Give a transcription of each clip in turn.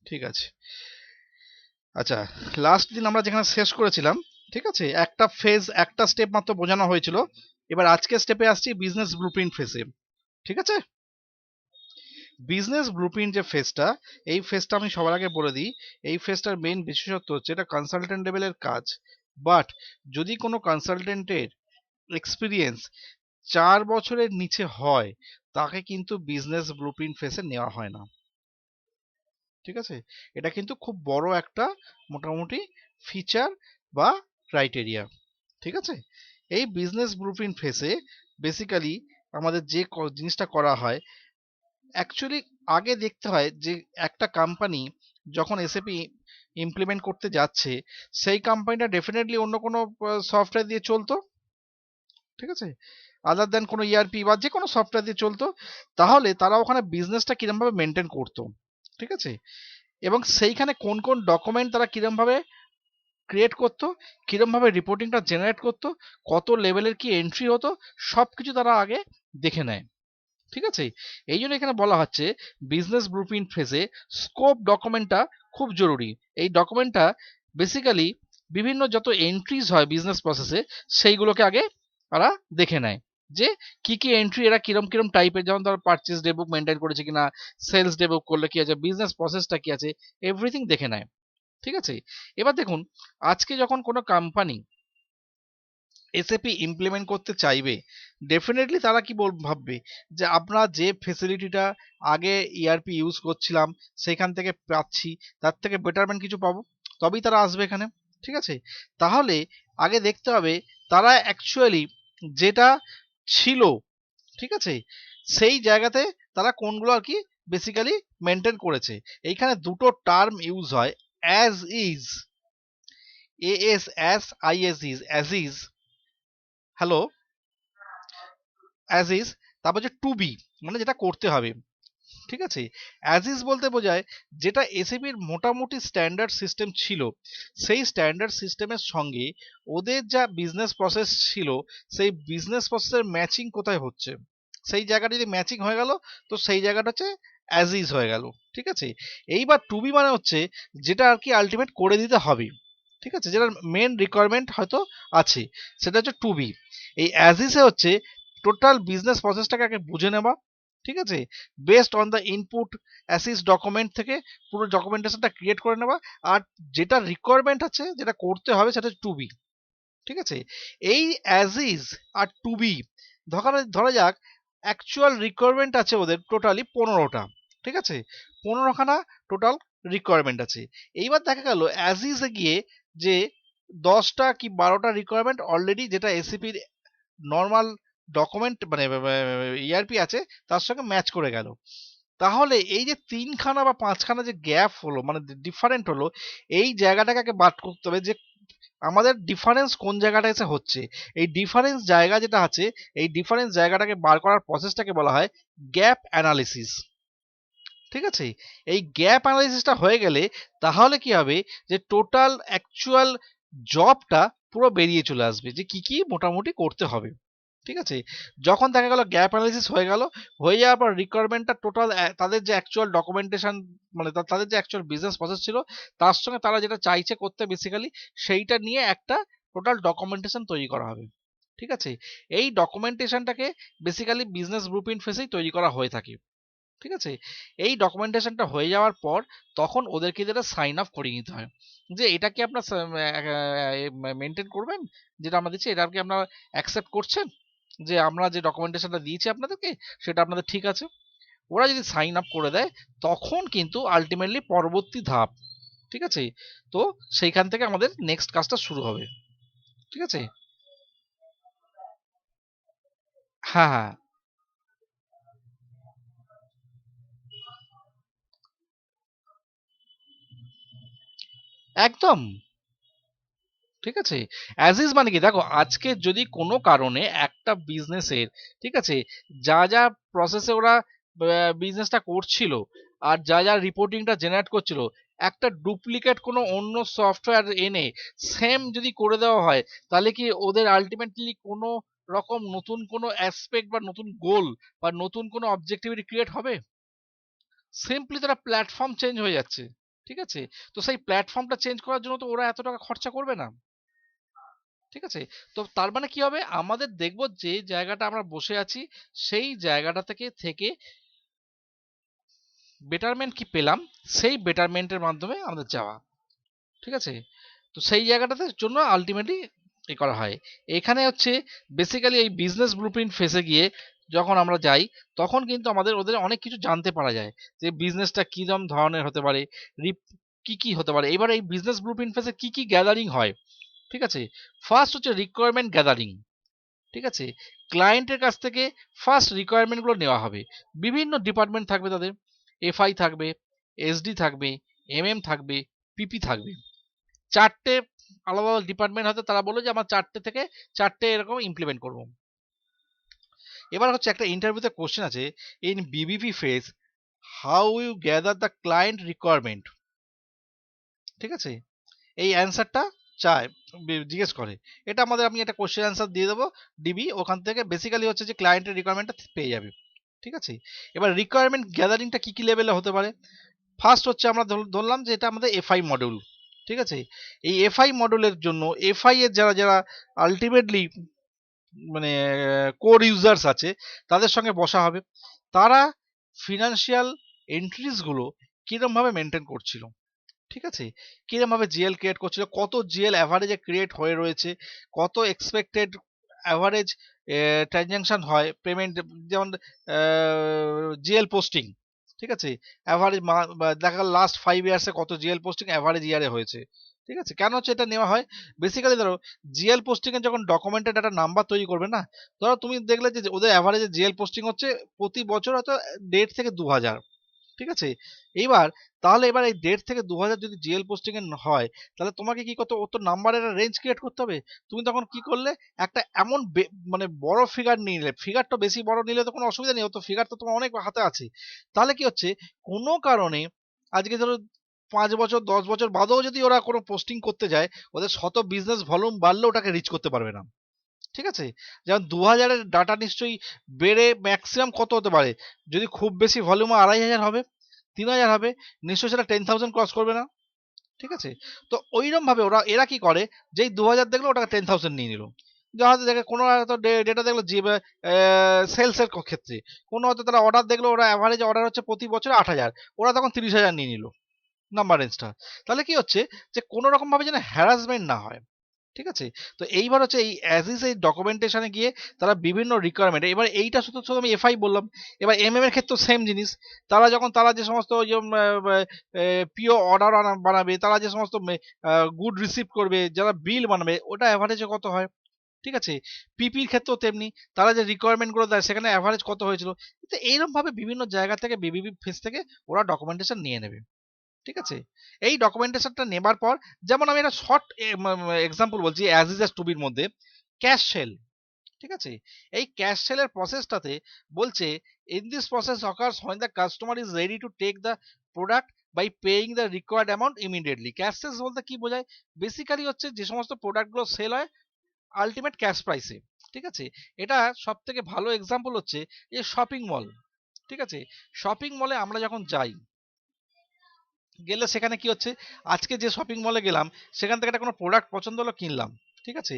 ঠিক আছে। আচ্ছা, লাস্ট দিন আমরা যেখানে শেষ করেছিলাম, ঠিক আছে, একটা ফেজ একটা স্টেপ মাত্র বোঝানো হয়েছিল। এবার আজকে স্টেপে আসছি বিজনেস ব্লুপ্রিন্ট ফেজে। ঠিক আছে, বিজনেস ব্লুপ্রিন্ট যে ফেজটা, এই ফেজটা আমি সবার আগে বলে দিই, এই ফেজটার মেইন বিশেষত্ব হচ্ছে এটা কনসালটেন্ট লেভেলের কাজ। বাট যদি কোনো কনসালটেন্টের এক্সপিরিয়েন্স 4 বছরের নিচে হয়, তাকে কিন্তু বিজনেস ব্লুপ্রিন্ট ফেজে নেওয়া হয় না। ঠিক আছে, এটা কিন্তু খুব বড় একটা মোটামুটি ফিচার বা ক্রাইটেরিয়া। ঠিক আছে, এই বিজনেস ব্লুপ্রিন্ট ফেসে বেসিক্যালি আমাদের যে জিনিসটা করা হয়, অ্যাকচুয়ালি আগে দেখতে হয় যে একটা কোম্পানি যখন এসএপি ইমপ্লিমেন্ট করতে যাচ্ছে, সেই কোম্পানিটা ডেফিনেটলি অন্য কোনো সফটওয়্যার দিয়ে চলতো। ঠিক আছে, আদার দেন কোনো ইআরপি বা যে কোনো সফটওয়্যার দিয়ে চলতো, তাহলে তারা ওখানে বিজনেসটা কিরমভাবে মেনটেন করতো। ঠিক আছে, এবং সেইখানে কোন কোন ডকুমেন্ট তারা কিরমভাবে ক্রিয়েট করতো, কিরমভাবে রিপোর্টিংটা জেনারেট করতো, কত লেভেলের কি এন্ট্রি হতো, সব কিছু তারা আগে দেখে নেয়। ঠিক আছে, এই জন্য এখানে বলা হচ্ছে বিজনেস ব্লুপ্রিন্ট ফেজে স্কোপ ডকুমেন্টটা খুব জরুরি। এই ডকুমেন্টটা বেসিক্যালি বিভিন্ন যত এন্ট্রিজ হয় বিজনেস প্রসেসে, সেইগুলোকে আগে তারা দেখে নেয় যে কি কি এন্ট্রি এরা কিরম কিরম টাইপের, যেমন ধর পারচেস ডে বুক মেনটেন করেছে কিনা, সেলস ডে বুক করলে কি আছে, বিজনেস প্রসেসটা কি আছে, এভরিথিং দেখে নেয়। ঠিক আছে, এবার দেখুন, আজকে যখন কোনো কোম্পানি এসএপি ইমপ্লিমেন্ট করতে চাইবে, ডেফিনেটলি তারা কি ভাববে যে আমরা যে ফেসিলিটিটা আগে ইআরপি ইউজ করছিলাম সেখান থেকে পাচ্ছি, তার থেকে বেটারমেন্ট কিছু পাবো, তবেই তারা আসবে এখানে। ঠিক আছে, তাহলে আগে দেখতে হবে তারা অ্যাকচুয়ালি যেটা ছিল, ঠিক আছে, সেই জায়গাতে তারা কোনগুলো আর কি বেসিক্যালি মেনটেন করেছে। এইখানে দুটো টার্ম ইউজ হয়, as is, as is, hello, as is, তারপর যে টু বি, মানে যেটা করতে হবে। ঠিক আছে, অ্যাজ ইজ বলতে বোঝায় যেটা এসএপির মোটামুটি স্ট্যান্ডার্ড সিস্টেম ছিল, সেই স্ট্যান্ডার্ড সিস্টেমের সঙ্গে ওদের যা বিজনেস প্রসেস ছিল, সেই বিজনেস প্রসেসের ম্যাচিং কোথায় হচ্ছে, সেই জায়গাটা যদি ম্যাচিং হয়ে গেল, তো সেই জায়গাটা হচ্ছে অ্যাজ ইজ হয়ে গেল। ঠিক আছে, এইবার টু বি মানে হচ্ছে যেটা আর কি আলটিমেট করে দিতে হবে। ঠিক আছে, যেটার মেন রিকোয়ারমেন্ট হয়তো আছে, সেটা হচ্ছে টু বি। এই অ্যাজ ইজ এ হচ্ছে টোটাল বিজনেস প্রসেসটাকে আগে বুঝে নেওয়া। ঠিক আছে, based on the input as is document থেকে পুরো ডকুমেন্টেশনটা ক্রিয়েট করে নেওয়া। আর যেটা রিকোয়ারমেন্ট আছে, যেটা করতে হবে, সেটা টু বি। ঠিক আছে, এই অ্যাজ ইজ আর টু বি, ধরা যাক অ্যাকচুয়াল রিকোয়ারমেন্ট আছে ওদের টোটালি 15টা। ঠিক আছে, 15খানা টোটাল রিকোয়ারমেন্ট আছে। এইবার দেখা গেল অ্যাজ ইজে গিয়ে যে 10টা কি 12টা রিকোয়ারমেন্ট অলরেডি যেটা এসিপির নর্মাল ডকুমেন্ট মানে ইআরপি আছে তার সঙ্গে ম্যাচ করে গেল। তাহলে এই যে 3খানা বা 5খানা যে গ্যাপ হলো, মানে ডিফারেন্ট হলো, এই জায়গাটাকে আগে বাদ করতে হবে যে আমাদের ডিফারেন্স কোন জায়গাটা এসে হচ্ছে। এই ডিফারেন্স জায়গা যেটা আছে, এই ডিফারেন্স জায়গাটাকে বার করার প্রসেসটাকে বলা হয় গ্যাপ অ্যানালিসিস। ঠিক আছে, এই গ্যাপ অ্যানালিসিসটা হয়ে গেলে তাহলে কি হবে, যে টোটাল অ্যাকচুয়াল জবটা পুরো বেরিয়ে চলে আসবে যে কি কি মোটামুটি করতে হবে। ঠিক আছে, যখন দেখা গেল গ্যাপ অ্যানালিসিস হয়ে গেল, হয়ে যাওয়ার পর রিকোয়ারমেন্টটা টোটাল তাদের যে অ্যাকচুয়াল ডকুমেন্টেশন, মানে তাদের যে অ্যাকচুয়াল বিজনেস প্রসেস ছিল, তার সঙ্গে তারা যেটা চাইছে করতে বেসিক্যালি, সেইটা নিয়ে একটা টোটাল ডকুমেন্টেশন তৈরি করা হবে। ঠিক আছে, এই ডকুমেন্টেশনটাকে বেসিক্যালি বিজনেস ব্লুপ্রিন্ট ফেসেই তৈরি করা হয়ে থাকে। ঠিক আছে, এই ডকুমেন্টেশনটা হয়ে যাওয়ার পর তখন ওদেরকে যেটা সাইন অফ করিয়ে নিতে হয় যে এটা কি আপনার মেনটেন করবেন, যেটা আমরা দিচ্ছি এটা কি আপনারা অ্যাকসেপ্ট করছেন, যে আমরা যে ডকুমেন্টেশনটা দিয়েছি আপনাদেরকে সেটা আপনাদের ঠিক আছে। ওরা যদি সাইন আপ করে দেয়, তখন কিন্তু আলটিমেটলি পরবর্তী ধাপ। ঠিক আছে, তো সেইখান থেকে আমাদের নেক্সট কাজটা শুরু হবে। ঠিক আছে, হ্যাঁ হ্যাঁ, একদম। ঠিক আছে, অ্যাজ ইজ মানে কি, দেখো আজকে যদি কোনো কারণে একটা বিজনেসের, ঠিক আছে, যা যা প্রসেসে ওরা বিজনেসটা করছিল আর যা যা রিপোর্টিংটা জেনারেট করছিল, একটা ডুপ্লিকেট কোনো অন্য সফটওয়্যার এনে সেম যদি করে দেওয়া হয়, তাহলে কি ওদের আলটিমেটলি কোনো রকম নতুন কোনো অ্যাসপেক্ট বা নতুন গোল বা নতুন কোনো অবজেক্টিভিটি ক্রিয়েট হবে? সিম্পলি তারা প্ল্যাটফর্ম চেঞ্জ হয়ে যাচ্ছে। ঠিক আছে? তো সেই প্ল্যাটফর্মটা চেঞ্জ করার জন্য তো ওরা এত টাকা খরচা করবে না। ঠিক আছে? তো তার মানে কি হবে, আমাদের দেখবো যে জায়গাটা আমরা বসে আছি সেই জায়গাটা থেকে বেটারমেন্ট কি পেলাম, সেই বেটারমেন্টের মাধ্যমে আমাদের যাওয়া। ঠিক আছে? তো সেই জায়গাটাতে জন্য আলটিমেটলি এ করা হয়। এখানে হচ্ছে বেসিক্যালি এই বিজনেস ব্লুপ্রিন্ট ফেসে গিয়ে যখন আমরা যাই, তখন কিন্তু আমাদের ওদের অনেক কিছু জানতে পারা যায় যে বিজনেসটা কিরম ধরনের হতে পারে, কি কি হতে পারে। এবার এই বিজনেস ব্লুপ্রিন্ট ফেসে কি কি গ্যাদারিং হয়, ঠিক আছে? ফার্স্ট হচ্ছে রিকোয়ারমেন্ট গ্যাদারিং। ঠিক আছে? ক্লায়েন্টের কাছ থেকে ফার্স্ট রিকোয়ারমেন্টগুলো নেওয়া হবে। বিভিন্ন ডিপার্টমেন্ট থাকবে তাদের, এফআই থাকবে, এসডি থাকবে, এমএম থাকবে, পিপি থাকবে। চারটে আলাদা আলাদা ডিপার্টমেন্ট হতে তারা বললো যে আমার চারটে থেকে চারটে এরকম ইমপ্লিমেন্ট করব। এবার হচ্ছে একটা ইন্টারভিউতে কোশ্চেন আছে, in BBP phase how you gather the client requirement. ঠিক আছে? এই অ্যান্সারটা চায়, জিজ্ঞেস করে। এটা আমাদের, আমি একটা কোশ্চেন অ্যান্সার দিয়ে দেবো ডিবি, ওখান থেকে বেসিক্যালি হচ্ছে যে ক্লায়েন্টের রিকোয়ারমেন্টটা পেয়ে যাবে। ঠিক আছে? এবার রিকোয়ারমেন্ট গ্যাদারিংটা কি কি লেভেলে হতে পারে? ফার্স্ট হচ্ছে আমরা ধরলাম যে এটা আমাদের এফআই মডিউল। ঠিক আছে? এই এফআই মডিউলের জন্য এফআই এর যারা যারা আলটিমেটলি মানে কোর ইউজার্স আছে তাদের সঙ্গে বসা হবে। তারা ফিনান্সিয়াল এন্ট্রিজ গুলো কিরম ভাবে মেনটেন করছিল, ঠিক আছে? কিরম ভাবে জিএল ক্রিয়েট করছিল, কত জিএল অ্যাভারেজে ক্রিয়েট হয়ে রয়েছে, কত এক্সপেক্টেড অ্যাভারেজ ট্রানজ্যাকশন হয় পেমেন্ট, যেমন জিএল পোস্টিং। ঠিক আছে? অ্যাভারেজ দেখা লাস্ট 5 ইয়ার্সে কত জিএল পোস্টিং অ্যাভারেজ ইয়ারে হয়েছে। ঠিক আছে? কেন হচ্ছে এটা নেওয়া হয়? বেসিক্যালি ধরো জিএল পোস্টিং এর যখন ডকুমেন্টেড একটা নাম্বার তৈরি করবে না, ধরো তুমি দেখলে যে ওদের অ্যাভারেজে জিএল পোস্টিং হচ্ছে প্রতি বছর হয়তো 1.5 থেকে 2,000। ঠিক আছে? এইবার তাহলে এবার এই 1.5 থেকে 2,000 যদি জিএল পোস্টিং এর হয়, তাহলে তোমাকে কি করতে, ও তো নাম্বারের রেঞ্জ ক্রিয়েট করতে হবে। তুমি তখন কি করলে, একটা এমন মানে বড় ফিগার নিয়ে নিলে, ফিগারটা বেশি বড় নিলে তো কোনো অসুবিধা নেই, ও তো ফিগার তো তোমার অনেক হাতে আছে। তাহলে কি হচ্ছে, কোনো কারণে আজকে ধরো 5 বছর 10 বছর বাদেও যদি ওরা কোনো পোস্টিং করতে যায়, ওদের শত বিজনেস ভলিউম বাড়লেও ওটাকে রিচ করতে পারবে না। ঠিক আছে? যেমন 2,000-এর ডাটা নিশ্চয়ই বেড়ে ম্যাক্সিমাম কত হতে পারে, যদি খুব বেশি ভলিউম 2,500 হবে, 3,000 হবে, নিশ্চয়ই সেটা 10,000 ক্রস করবে না। ঠিক আছে? তো ওইরকম ভাবে এরা কি করে, যেই 2,000 দেখলো ওটাকে 10,000 নিয়ে নিল। হয়তো দেখে কোনো হয়তো ডেটা দেখলো যে সেলস এর ক্ষেত্রে কোনো হয়তো তারা অর্ডার দেখলো, ওরা অ্যাভারেজ অর্ডার হচ্ছে প্রতি বছর 8,000, ওরা তখন 30,000 নিয়ে নিল নাম্বার রেঞ্জটা। তাহলে কি হচ্ছে, যে কোনো রকম ভাবে যেন হ্যারাসমেন্ট না হয়। ঠিক আছে? তো এইবার হচ্ছে এই অ্যাজ ইজ এই ডকুমেন্টেশনে গিয়ে তারা বিভিন্ন রিকোয়ারমেন্ট, এবার এইটা শুধু শুধু আমি এফআই বললাম, এবার এমএম এর ক্ষেত্রেও সেম জিনিস। তারা যে সমস্ত পিও অর্ডার বানাবে, তারা যে সমস্ত গুড রিসিভ করবে, যারা বিল বানাবে, ওটা অ্যাভারেজে কত হয়। ঠিক আছে? পিপির ক্ষেত্রেও তেমনি, তারা যে রিকোয়ারমেন্ট গুলো দেয় সেখানে অ্যাভারেজ কত হয়েছিল। তো এইরকম ভাবে বিভিন্ন জায়গা থেকে বিবিবি ফেস থেকে ওরা ডকুমেন্টেশন নিয়ে নেবে। ঠিক আছে? এই ডকুমেন্টেশনটা নেবার পর, যেমন আমি একটা শর্ট এক্সাম্পল বলছি অ্যাজ ইজ এস টুবির মধ্যে, ক্যাশ সেল। ঠিক আছে? এই ক্যাশ সেলের প্রসেসটাতে বলছে, in this process occurs when the customer is ready to take the product by paying the required amount immediately। Cash sales বলতে কি বোঝায়? বেসিক্যালি হচ্ছে যে সমস্ত প্রোডাক্টগুলো সেল হয় আলটিমেট ক্যাশ প্রাইসে। ঠিক আছে? এটা সব থেকে ভালো এক্সাম্পল হচ্ছে যে শপিং মল। ঠিক আছে? শপিং মলে আমরা যখন যাই, গেলে সেখানে কি হচ্ছে, আজকে যে শপিং মলে গেলাম সেখান থেকে একটা কোনো প্রোডাক্ট পছন্দ হলো, কিনলাম। ঠিক আছে?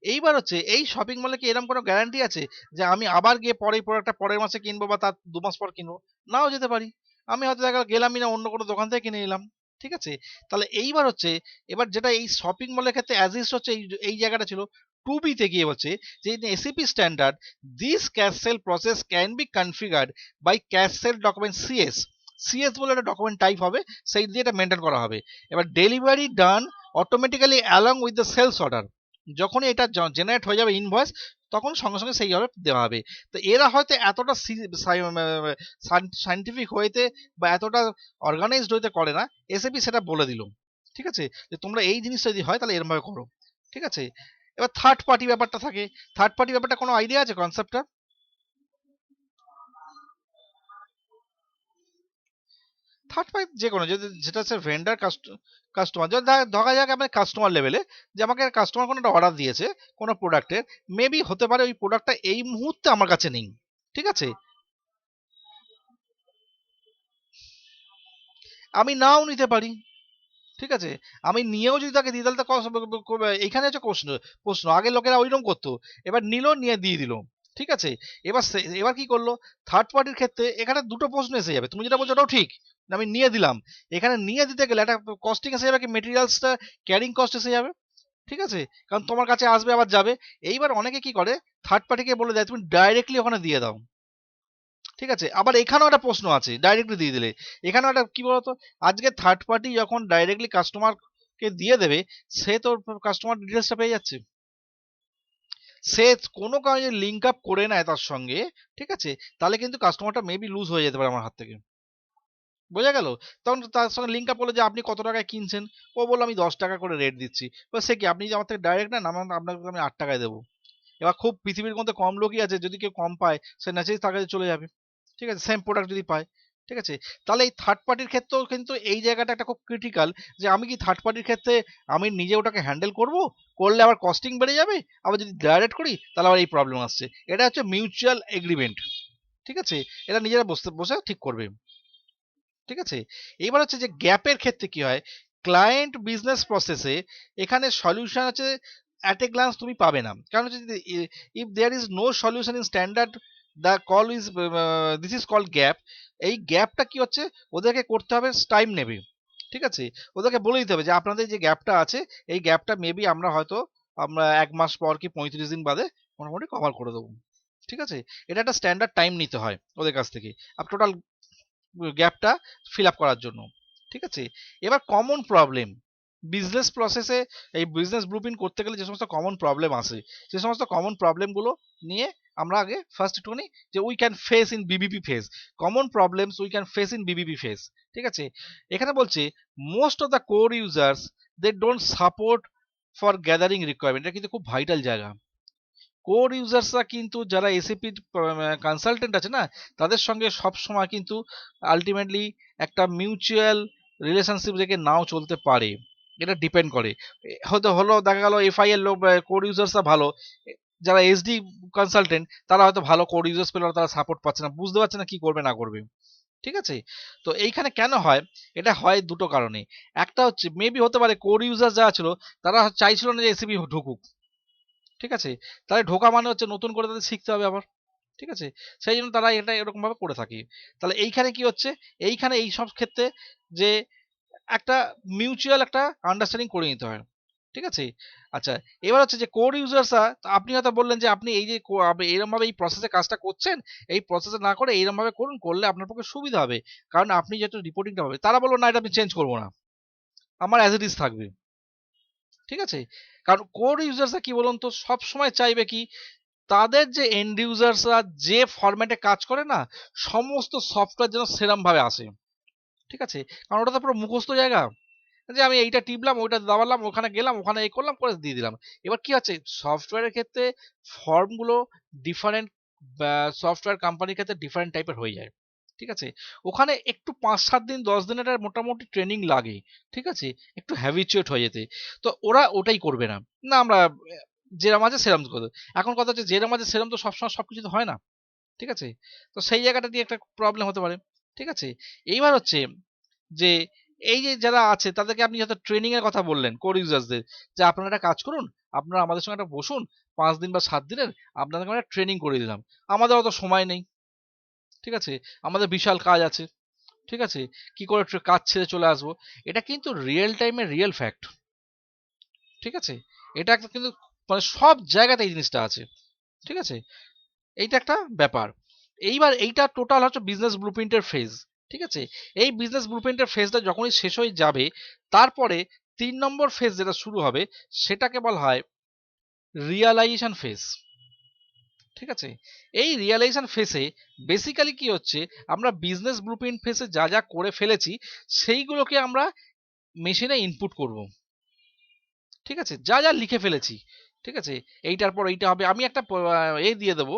এইবার হচ্ছে এই শপিং মলে কি এরকম কোনো গ্যারান্টি আছে যে আমি আবার গিয়ে পরে এই প্রোডাক্টটা পরের মাসে কিনবো বা তার 2 মাস পর কিনবো? নাও যেতে পারি। আমি হয়তো দেখা গেল গেলামই না, অন্য কোনো দোকান থেকে কিনে নিলাম। ঠিক আছে? তাহলে এইবার হচ্ছে, এবার যেটা এই শপিং মলের ক্ষেত্রে অ্যাজ ইস হচ্ছে এই জায়গাটা ছিল, টু বিতে গিয়ে হচ্ছে যে SAP standard this cash sale process can be configured by cash sale document CS. CS বলে একটা ডকুমেন্ট টাইপ হবে, সেই দিয়ে এটা মেনটেন করা হবে। এবার delivery done automatically along with the sales order. যখনই এটা জেনারেট হয়ে যাবে ইনভয়েস, তখন সঙ্গে সঙ্গে সেইভাবে দেওয়া হবে। তো এরা হয়তো এতটা সাইন্টিফিক হইতে বা এতটা অর্গানাইজড হইতে করে না, এসএপি সেটা বলে দিল। ঠিক আছে? যে তোমরা এই জিনিসটা যদি হয় তাহলে এরকম ভাবে করো। ঠিক আছে? এবার থার্ড পার্টি ব্যাপারটা থাকে। থার্ড পার্টি ব্যাপারটা কোনো আইডিয়া আছে কনসেপ্টটা? থার্ড পার্টি যে কোনো, যেটা হচ্ছে ভেন্ডার কাস্টমার, ধরা যাক আমার কাস্টমার লেভেলে, যে আমাকে কাস্টমার কোনো একটা অর্ডার দিয়েছে কোনো প্রোডাক্টের, মেবি হতে পারে ওই প্রোডাক্টটা এই মুহূর্তে আমার কাছে নেই। ঠিক আছে? আমি নাও নিতে পারি। ঠিক আছে, আমি নিয়েও যদি তাকে দিই তাহলে তো এইখানে হচ্ছে প্রশ্ন আগে লোকেরা ওইরকম করতো, এবার নিল নিয়ে দিয়ে দিল। ঠিক আছে, এবার কি করলো, থার্ড পার্টির ক্ষেত্রে এখানে দুটো প্রশ্ন এসে যাবে, তুমি যেটা বলছো ওটাও ঠিক, আমি নিয়ে দিলাম, এখানে নিয়ে দিতে গেলে একটা কস্টিং এসে যাবে, কি মেটেরিয়ালসটা ক্যারিং কস্ট এসে যাবে। ঠিক আছে, কারণ তোমার কাছে আসবে আবার যাবে। এইবার অনেকে কি করে, থার্ড পার্টিকে বলে দেয় তুমি ডাইরেক্টলি ওখানে দিয়ে দাও। ঠিক আছে, আবার এখানেও একটা প্রশ্ন আছে, ডাইরেক্টলি দিয়ে দিলে এখানেও একটা কি বলতো, আজকে থার্ড পার্টি যখন ডাইরেক্টলি কাস্টমারকে দিয়ে দেবে, সে তো কাস্টমার ডিটেলসটা পেয়ে যাচ্ছে, সে কোনো কারণে লিঙ্ক আপ করে নেয় তার সঙ্গে, ঠিক আছে, তাহলে কিন্তু কাস্টমারটা মেবি লুজ হয়ে যেতে পারে আমার হাত থেকে। বোঝা গেল? তখন তার সঙ্গে লিঙ্ক আপ করলো যে আপনি কত টাকায় কিনছেন, ও বললো আমি 10 টাকা করে রেট দিচ্ছি, এবার সে কি, আপনি যদি আমার থেকে ডাইরেক্ট নেন আপনাকে আমি 8 টাকায় দেবো। এবার খুব পৃথিবীর মধ্যে কম লোকই আছে, যদি কেউ কম পায় সে ন্যাচারালি তার কাছে চলে যাবে। ঠিক আছে, সেম প্রোডাক্ট যদি পায়। ঠিক আছে, তাহলে এই থার্ড পার্টির ক্ষেত্রেও কিন্তু এই জায়গাটা একটা খুব ক্রিটিক্যাল, যে আমি কি থার্ড পার্টির ক্ষেত্রে আমি নিজে ওটাকে হ্যান্ডেল করব, করলে আবার কস্টিং বেড়ে যাবে, আবার যদি ডাইরেক্ট করি তাহলে আবার এই প্রবলেম আসছে। এটা হচ্ছে মিউচুয়াল এগ্রিমেন্ট। ঠিক আছে, এটা নিজেরা বসে ঠিক করবে। ঠিক আছে, এবার হচ্ছে যে গ্যাপের ক্ষেত্রে কি হয়, ক্লায়েন্ট বিজনেস প্রসেসে এখানে সলিউশন আছে অ্যাট এ গ্লান্স তুমি পাবে না, কারণ হচ্ছে if there is no solution in standard, the call is this is called gap. এই গ্যাপটা কি হচ্ছে, ওদেরকে করতে হবে, টাইম নেবে। ঠিক আছে, ওদেরকে বলে দিতে হবে যে আপনাদের যে গ্যাপটা আছে, এই গ্যাপটা মেবি আমরা 1 মাস পর কি 35 দিন বাদে মোটামুটি কভার করে দেবো। ঠিক আছে, এটা একটা স্ট্যান্ডার্ড টাইম নিতে হয় ওদের কাছ থেকে আর টোটাল গ্যাপটা ফিল আপ করার জন্য। ঠিক আছে, এবার কমন প্রবলেম বিজনেস প্রসেসে, এই বিজনেস ব্লুপ্রিন্ট করতে গেলে যে সমস্ত কমন প্রবলেম আসে, সে সমস্ত কমন প্রবলেমগুলো নিয়ে আমরা আগে ফার্স্ট একটুখানি, যে we can face in BBP phase, common problems we can face in BBP phase. ঠিক আছে, এখানে বলছে most of the core users they don't support for gathering requirement, এটা কিন্তু খুব ভাইটাল জায়গা। কোর ইউজার্সরা কিন্তু যারা এসএপি কনসালটেন্ট আছে না, তাদের সঙ্গে সব সময় কিন্তু আলটিমেটলি একটা মিউচুয়াল রিলেশনশিপ রেখে নাও চলতে পারে, এটা ডিপেন্ড করে। হয়তো হলো দেখা গেল এফআই এর লোক কোর ইউজার্সরা ভালো, যারা এসডি কনসালটেন্ট তারা হয়তো ভালো কোর ইউজার্স পেলে তারা সাপোর্ট পাচ্ছে না, বুঝতে পারছে না কি করবে না করবে। ঠিক আছে, তো এইখানে কেন হয়, এটা হয় দুটো কারণে। একটা হচ্ছে মেবি হতে পারে কোর ইউজার যারা ছিল তারা চাইছিল না যে এসিপি ঢুকুক। ঠিক আছে, তাহলে ঢোকা মানে হচ্ছে নতুন করে তাদের শিখতে হবে আবার। ঠিক আছে, সেই জন্য তারা এটা এরকম ভাবে করে থাকে। তাহলে এইখানে কি হচ্ছে, এইখানে এই সব ক্ষেত্রে যে একটা মিউচুয়াল একটা আন্ডারস্ট্যান্ডিং করে নিতে হয়। ঠিক আছে, আচ্ছা, এবার হচ্ছে যে কোর ইউজার্সরা, আপনি হয়তো বললেন যে আপনি এই যে এরকম ভাবে এই প্রসেসে কাজটা করছেন, এই প্রসেসে না করে এইরকম ভাবে করুন, করলে আপনার পক্ষে সুবিধা হবে, কারণ আপনি যেহেতু রিপোর্টিংটা হবে। তারা বললো না, এটা আমি চেঞ্জ করবো না, আমার অ্যাজ ইট ইজ থাকবে। ঠিক আছে, কারণ কোর ইউজার্সরা কি বলুন তো, সব সময় চাইবে কি, তাদের যে এন্ড ইউজার্সরা যে ফরম্যাটে কাজ করে না, সমস্ত সফটওয়্যার যেন সেরম ভাবে আসে। ঠিক আছে, কারণ ওটা তো পুরো মুখস্থ জায়গা, যে আমি এইটা টিপলাম ওইটা দাবালাম ওখানে গেলাম ওখানে এই করলাম করে দিয়ে দিলাম। এবার কি হচ্ছে, সফটওয়্যারের ক্ষেত্রে ফর্মগুলো ডিফারেন্ট, সফটওয়্যার কোম্পানির ক্ষেত্রে ডিফারেন্ট টাইপের হয়ে যায়। ঠিক আছে, ওখানে একটু 5-7 দিন 10 দিন একটা মোটামুটি ট্রেনিং লাগে। ঠিক আছে, একটু হ্যাবিচুয়েট হয়ে যেতে। তো ওরা ওটাই করবে না, না আমরা যেরম আছে সেরম করবো। এখন কথা হচ্ছে যেরম আছে সেরম তো সবসময় সবকিছু তো হয় না। ঠিক আছে, তো সেই জায়গাটা দিয়ে একটা প্রবলেম হতে পারে। ঠিক আছে, এইবার হচ্ছে যে এই যে যারা আছে তাদেরকে আপনি হয়তো ট্রেনিং এর কথা বললেন কোর ইউজার্সদের, যে আপনারা একটা কাজ করুন, আপনারা আমাদের সঙ্গে একটা বসুন, 5 দিন বা 7 দিনের আপনাদেরকে আমরা ট্রেনিং করে দিলাম। আমাদের অত সময় নেই। ঠিক আছে, আমাদের বিশাল কাজ আছে। ঠিক আছে, কি করে কাজ ছেড়ে চলে আসবো। এটা কিন্তু রিয়েল টাইমে রিয়েল ফ্যাক্ট। ঠিক আছে, এটা একটা কিন্তু মানে সব জায়গাতে এই জিনিসটা আছে। ঠিক আছে, এইটা একটা ব্যাপার। এইবার এইটা টোটাল হচ্ছে বিজনেস ব্লুপ্রিন্টের ফেজ। ঠিক আছে, এই বিজনেস ব্লুপ্রিন্টের ফেজটা যখনই শেষ হয়ে যাবে, তারপরে 3 নম্বর ফেজ যেটা শুরু হবে, সেটাকে বলা হয় রিয়ালাইজেশন ফেজ। ঠিক আছে, এই রিয়ালাইজেশন ফেজে বেসিক্যালি কি হচ্ছে, আমরা বিজনেস ব্লুপ্রিন্ট ফেজে যা যা করে ফেলেছি সেইগুলোকে আমরা মেশিনে ইনপুট করব। ঠিক আছে, যা যা লিখে ফেলেছি। ঠিক আছে, এইটার পর এইটা হবে, আমি একটা এই দিয়ে দেবো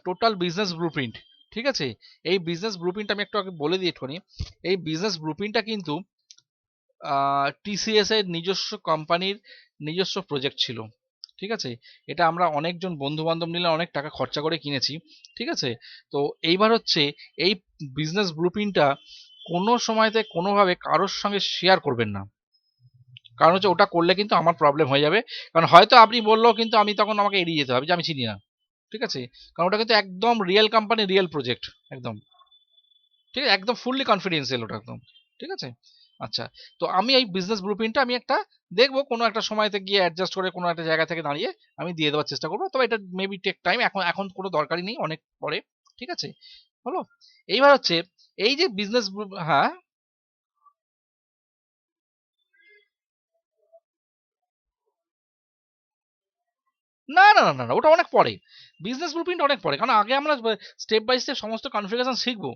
টোটাল বিজনেস ব্লুপ্রিন্ট। ঠিক আছে, এই বিজনেস ব্লুপ্রিন্ট আমি একটু আগে বলে দিই একটুখানি। এই বিজনেস ব্লুপ্রিন্টটা কিন্তু টিসিএস এর নিজস্ব কোম্পানির নিজস্ব প্রজেক্ট ছিল। ঠিক আছে, এটা আমরা অনেকজন বন্ধু বান্ধব মিলে অনেক টাকা খরচা করে কিনেছি। ঠিক আছে, তো এইবার হচ্ছে এই বিজনেস ব্লুপ্রিন্টটা কোনো সময়তে কোনোভাবে কারোর সঙ্গে শেয়ার করবেন না। কারণ হচ্ছে ওটা করলে কিন্তু আমার প্রবলেম হয়ে যাবে, কারণ হয়তো আপনি বললেও কিন্তু আমি তখন আমাকে এড়িয়ে যেতে হবে যে আমি চিনি না, ঠিক আছে, কারণ ওটা কিন্তু একদম রিয়েল কোম্পানি রিয়েল প্রজেক্ট একদম, ঠিক আছে, একদম ফুললি কনফিডেন্সিয়াল ওটা একদম, ঠিক আছে। আচ্ছা, তো আমি এই বিজনেস ব্লুপ্রিন্টটা আমি একটা দেখবো কোনো একটা সময়তে গিয়ে অ্যাডজাস্ট করে কোনো একটা জায়গা থেকে দাঁড়িয়ে আমি দিয়ে দেওয়ার চেষ্টা করবো, তবে এটা মেবি টেক টাইম, এখন এখন কোনো দরকারই নেই, অনেক পরে, ঠিক আছে, হলো। এইবার হচ্ছে এই যে বিজনেস, হ্যাঁ, না না না না না, ওটা অনেক পরে, বিজনেস ব্লুপ্রিন্ট অনেক পরে, কারণ আগে আমরা স্টেপ বাই স্টেপ সমস্ত কনফিগারেশন শিখবো,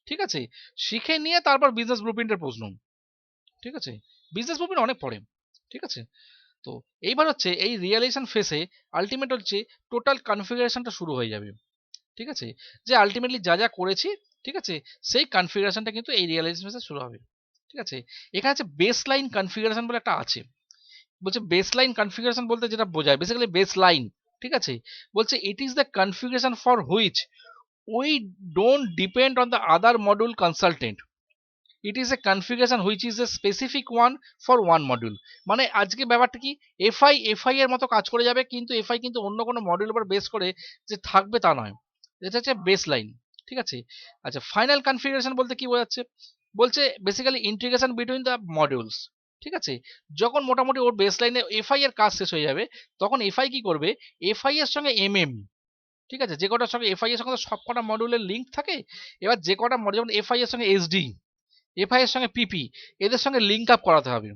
ঠিক আছে, শিখে নিয়ে তারপর বিজনেস ব্লুপ্রিন্টের প্রশ্ন, ঠিক আছে, বিজনেস ব্লুপ্রিন্ট অনেক পরে, ঠিক আছে। তো এইবার হচ্ছে এই রিয়েলাইজেশন ফেসে আলটিমেট হচ্ছে টোটাল কনফিগারেশনটা শুরু হয়ে যাবে, ঠিক আছে, যে আলটিমেটলি যা যা করেছি, ঠিক আছে, সেই কনফিগারেশনটা কিন্তু এই রিয়েলাইজেশন ফেসে শুরু হবে, ঠিক আছে। এখানে হচ্ছে বেস লাইন কনফিগারেশন বলে একটা আছে, বলছে বেস লাইন কনফিগারেশন বলতে যেটা বোঝায় বেসিক্যালি বেস লাইন, ঠিক আছে, বলছে it is the configuration for which we don't depend on the other module consultant, it is a configuration which is a specific one for one module. মানে আজকে ব্যাপারটা কি, এফআই এর মতো কাজ করে যাবে, কিন্তু এফআই কিন্তু অন্য কোনো মডিউল উপর বেস করে যে থাকবে তা নয়, এটা হচ্ছে বেস লাইন, ঠিক আছে। আচ্ছা, ফাইনাল কনফিগারেশন বলতে কি বোঝাচ্ছে, বলছে basically integration between the modules, ঠিক আছে, যখন মোটামুটি ওর বেস লাইনে এফআই এর কাজ শেষ হয়ে যাবে, তখন এফআই কি করবে, এফআই এর সঙ্গে এমএম, ঠিক আছে, যে কটার সঙ্গে এফআই এর সঙ্গে সব কটা মডিউলের লিঙ্ক থাকে, এবার যে কটা মডিউল, যেমন এফআই এর সঙ্গে এসডি, এফআই এর সঙ্গে পিপি, এদের সঙ্গে লিঙ্ক আপ করাতে হবে,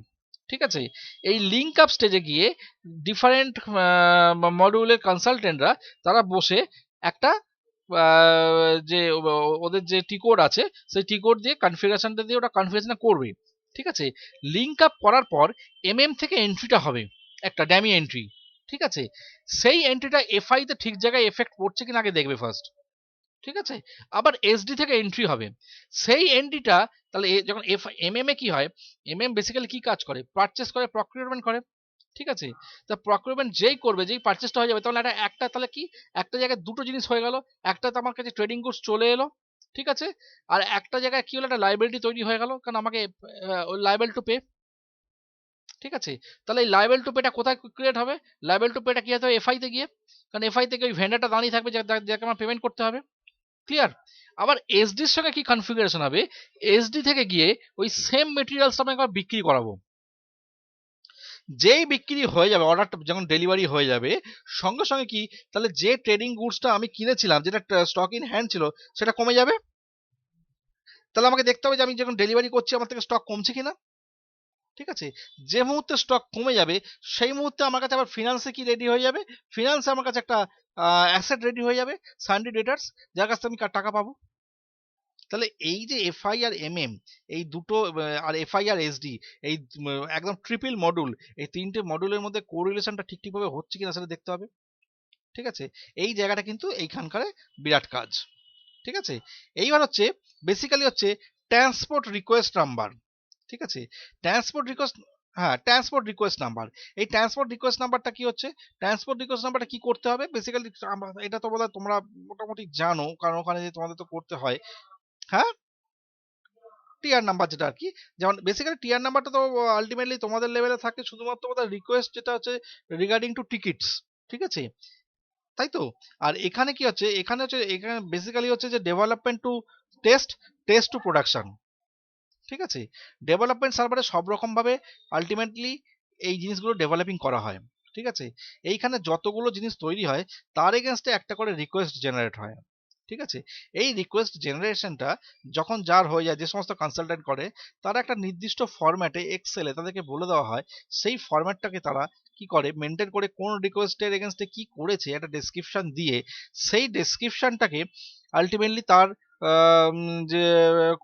ঠিক আছে। এই লিঙ্ক আপ স্টেজে গিয়ে ডিফারেন্ট মডিউলের কনসালটেন্টরা তারা বসে একটা যে ওদের যে টি কোড আছে সেই টি কোড দিয়ে কনফিগারেশনটা দিয়ে ওটা কনফিগারেশন করবে, ঠিক আছে। লিঙ্ক আপ করার পর এমএম থেকে এন্ট্রিটা হবে একটা ড্যামি এন্ট্রি, ঠিক আছে, সেই এন্ট্রিটা এফআই তে ঠিক জায়গায় এফেক্ট পড়ছে কিনা আগে দেখবে ফার্স্ট, ঠিক আছে। আবার এসডি থেকে এন্ট্রি হবে, সেই এন্ট্রিটা তাহলে যখন এমএম এ কি হয়, এমএম বেসিক্যালি কি কাজ করে, পারচেস করে প্রকিউরমেন্ট করে, ঠিক আছে। তা প্রকিউরমেন্ট যেই করবে, যেই পারচেসটা হয়ে যাবে, তাহলে একটা তাহলে কি, একটা জায়গায় দুটো জিনিস হয়ে গেল, একটা তো আমার কাছে ট্রেডিং গুডস চলে এলো, ঠিক আছে, আর একটা জায়গায় কি হলো, একটা লাইবিলিটি তৈরি হয়ে গেল, কারণ আমাকে লাইবেল টু পে, ঠিক আছে। তাহলে এই লাইবেল টু পেটা কোথায় ক্রিয়েট হবে, লাইবেল টু পেটা কি হতে হবে, এফআই তে গিয়ে, কারণ এফআই থেকে ওই ভেন্ডারটা দাঁড়িয়ে থাকবে যাকে আমার পেমেন্ট করতে হবে, ক্লিয়ার। আবার এসডির সঙ্গে কি কনফিগারেশন হবে, এসডি থেকে গিয়ে ওই সেম মেটেরিয়ালস আমি একবার বিক্রি করাবো, যেই বিক্রি হয়ে যাবে, অর্ডারটা যখন ডেলিভারি হয়ে যাবে, সঙ্গে সঙ্গে কি, তাহলে যে ট্রেডিং গুডসটা আমি কিনেছিলাম, যেটা স্টক ইন হ্যান্ড ছিল, সেটা কমে যাবে, তাহলে আমাকে দেখতে হবে যে আমি যখন ডেলিভারি করছি আমার থেকে স্টক কমছে কিনা, ঠিক আছে। যে মুহূর্তে স্টক কমে যাবে সেই মুহূর্তে আমার কাছে আবার ফিনান্সে কি রেডি হয়ে যাবে, ফিনান্সে আমার কাছে একটা অ্যাসেট রেডি হয়ে যাবে, সানডে ডেটার্স, যার কাছ থেকে আমি টাকা পাবো। তাহলে এই যে এফআই আর এমএম, এই দুটো আর এফআই আর এসডি, এই একদম ট্রিপল মডিউল, এই তিনটে মডিউলের মধ্যে কোরিলেশনটা ঠিক ঠিকভাবে হচ্ছে কিনা সেটা দেখতে হবে, ঠিক আছে। এই জায়গাটা কিন্তু এইখানকার বিরাট কাজ, ঠিক আছে। এইবার হচ্ছে বেসিক্যালি হচ্ছে ট্রান্সপোর্ট রিকোয়েস্ট নাম্বার, ঠিক আছে, ট্রান্সপোর্ট রিকোয়েস্ট, হ্যাঁ ট্রান্সপোর্ট রিকোয়েস্ট নাম্বার, এই ট্রান্সপোর্ট রিকোয়েস্ট নাম্বারটা কি হচ্ছে, ট্রান্সপোর্ট রিকোয়েস্ট নাম্বারটা কি করতে হবে বেসিক্যালি, এটা তো বোধহয় তোমরা মোটামুটি জানো, কারণ ওখানে যে তোমাদের তো করতে হয়, হ্যাঁ, টিআর নাম্বার যেটা আর কি, যেমন বেসিক্যালি টিআর নাম্বারটা তো আলটিমেটলি তোমাদের লেভেলে থাকে শুধুমাত্র বোধহয় রিকোয়েস্ট যেটা হচ্ছে রিগার্ডিং টু টিকিটস, ঠিক আছে, তাই তো। আর এখানে কি হচ্ছে, এখানে হচ্ছে, এখানে বেসিক্যালি হচ্ছে যে development to test, test to production, ঠিক আছে। ডেভেলপমেন্ট সার্ভারে সব রকম ভাবে আলটিমেটলি এই জিনিসগুলো ডেভেলপিং করা হয়, ঠিক আছে। এইখানে যতগুলো জিনিস তৈরি হয় তার এগেনস্টে একটা করে রিকোয়েস্ট জেনারেট হয়, ঠিক আছে। এই রিকোয়েস্ট জেনারেশনটা যখন যার হয়ে যায়, যে সমস্ত কনসালটেন্ট করে, তারা একটা নির্দিষ্ট ফরম্যাটে এক্সেলে তাদেরকে বলে দেওয়া হয়, সেই ফরম্যাটটাকে তারা কি করে মেনটেন করে, কোন রিকোয়েস্টের এগেনস্টে কি করেছে একটা ডেসক্রিপশন দিয়ে, সেই ডেসক্রিপশনটাকে আলটিমেটলি তার যে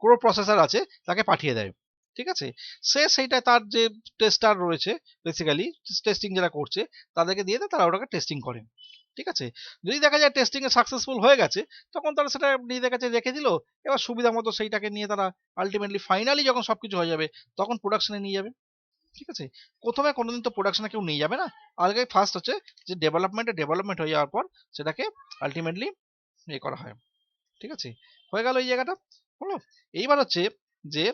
ক্রো প্রসেসর আছে তাকে পাঠিয়ে দেয়, ঠিক আছে। সে সেইটা তার যে টেস্টার রয়েছে বেসিক্যালি টেস্টিং যারা করছে তাদেরকে দিয়ে দেয়, তারা ওটাকে টেস্টিং করে, ঠিক আছে। যদি দেখা যায় টেস্টিং এ সাকসেসফুল হয়ে গেছে, তখন তারা সেটা নিজেদের কাছে রেখে দিল, এবার সুবিধা মতো সেইটাকে নিয়ে তারা আলটিমেটলি ফাইনালি যখন সবকিছু হয়ে যাবে তখন প্রোডাকশনে নিয়ে যাবে, ঠিক আছে। প্রথমে কোনোদিন তো প্রোডাকশনে কেউ নিয়ে যাবে না, আগে ফার্স্ট হচ্ছে যে ডেভেলপমেন্ট হয়ে যাওয়ার পর সেটাকে আলটিমেটলি করা হয়, ঠিক আছে। হয়ে গেল এই জায়গাটা, হলো। এইবার হচ্ছে যে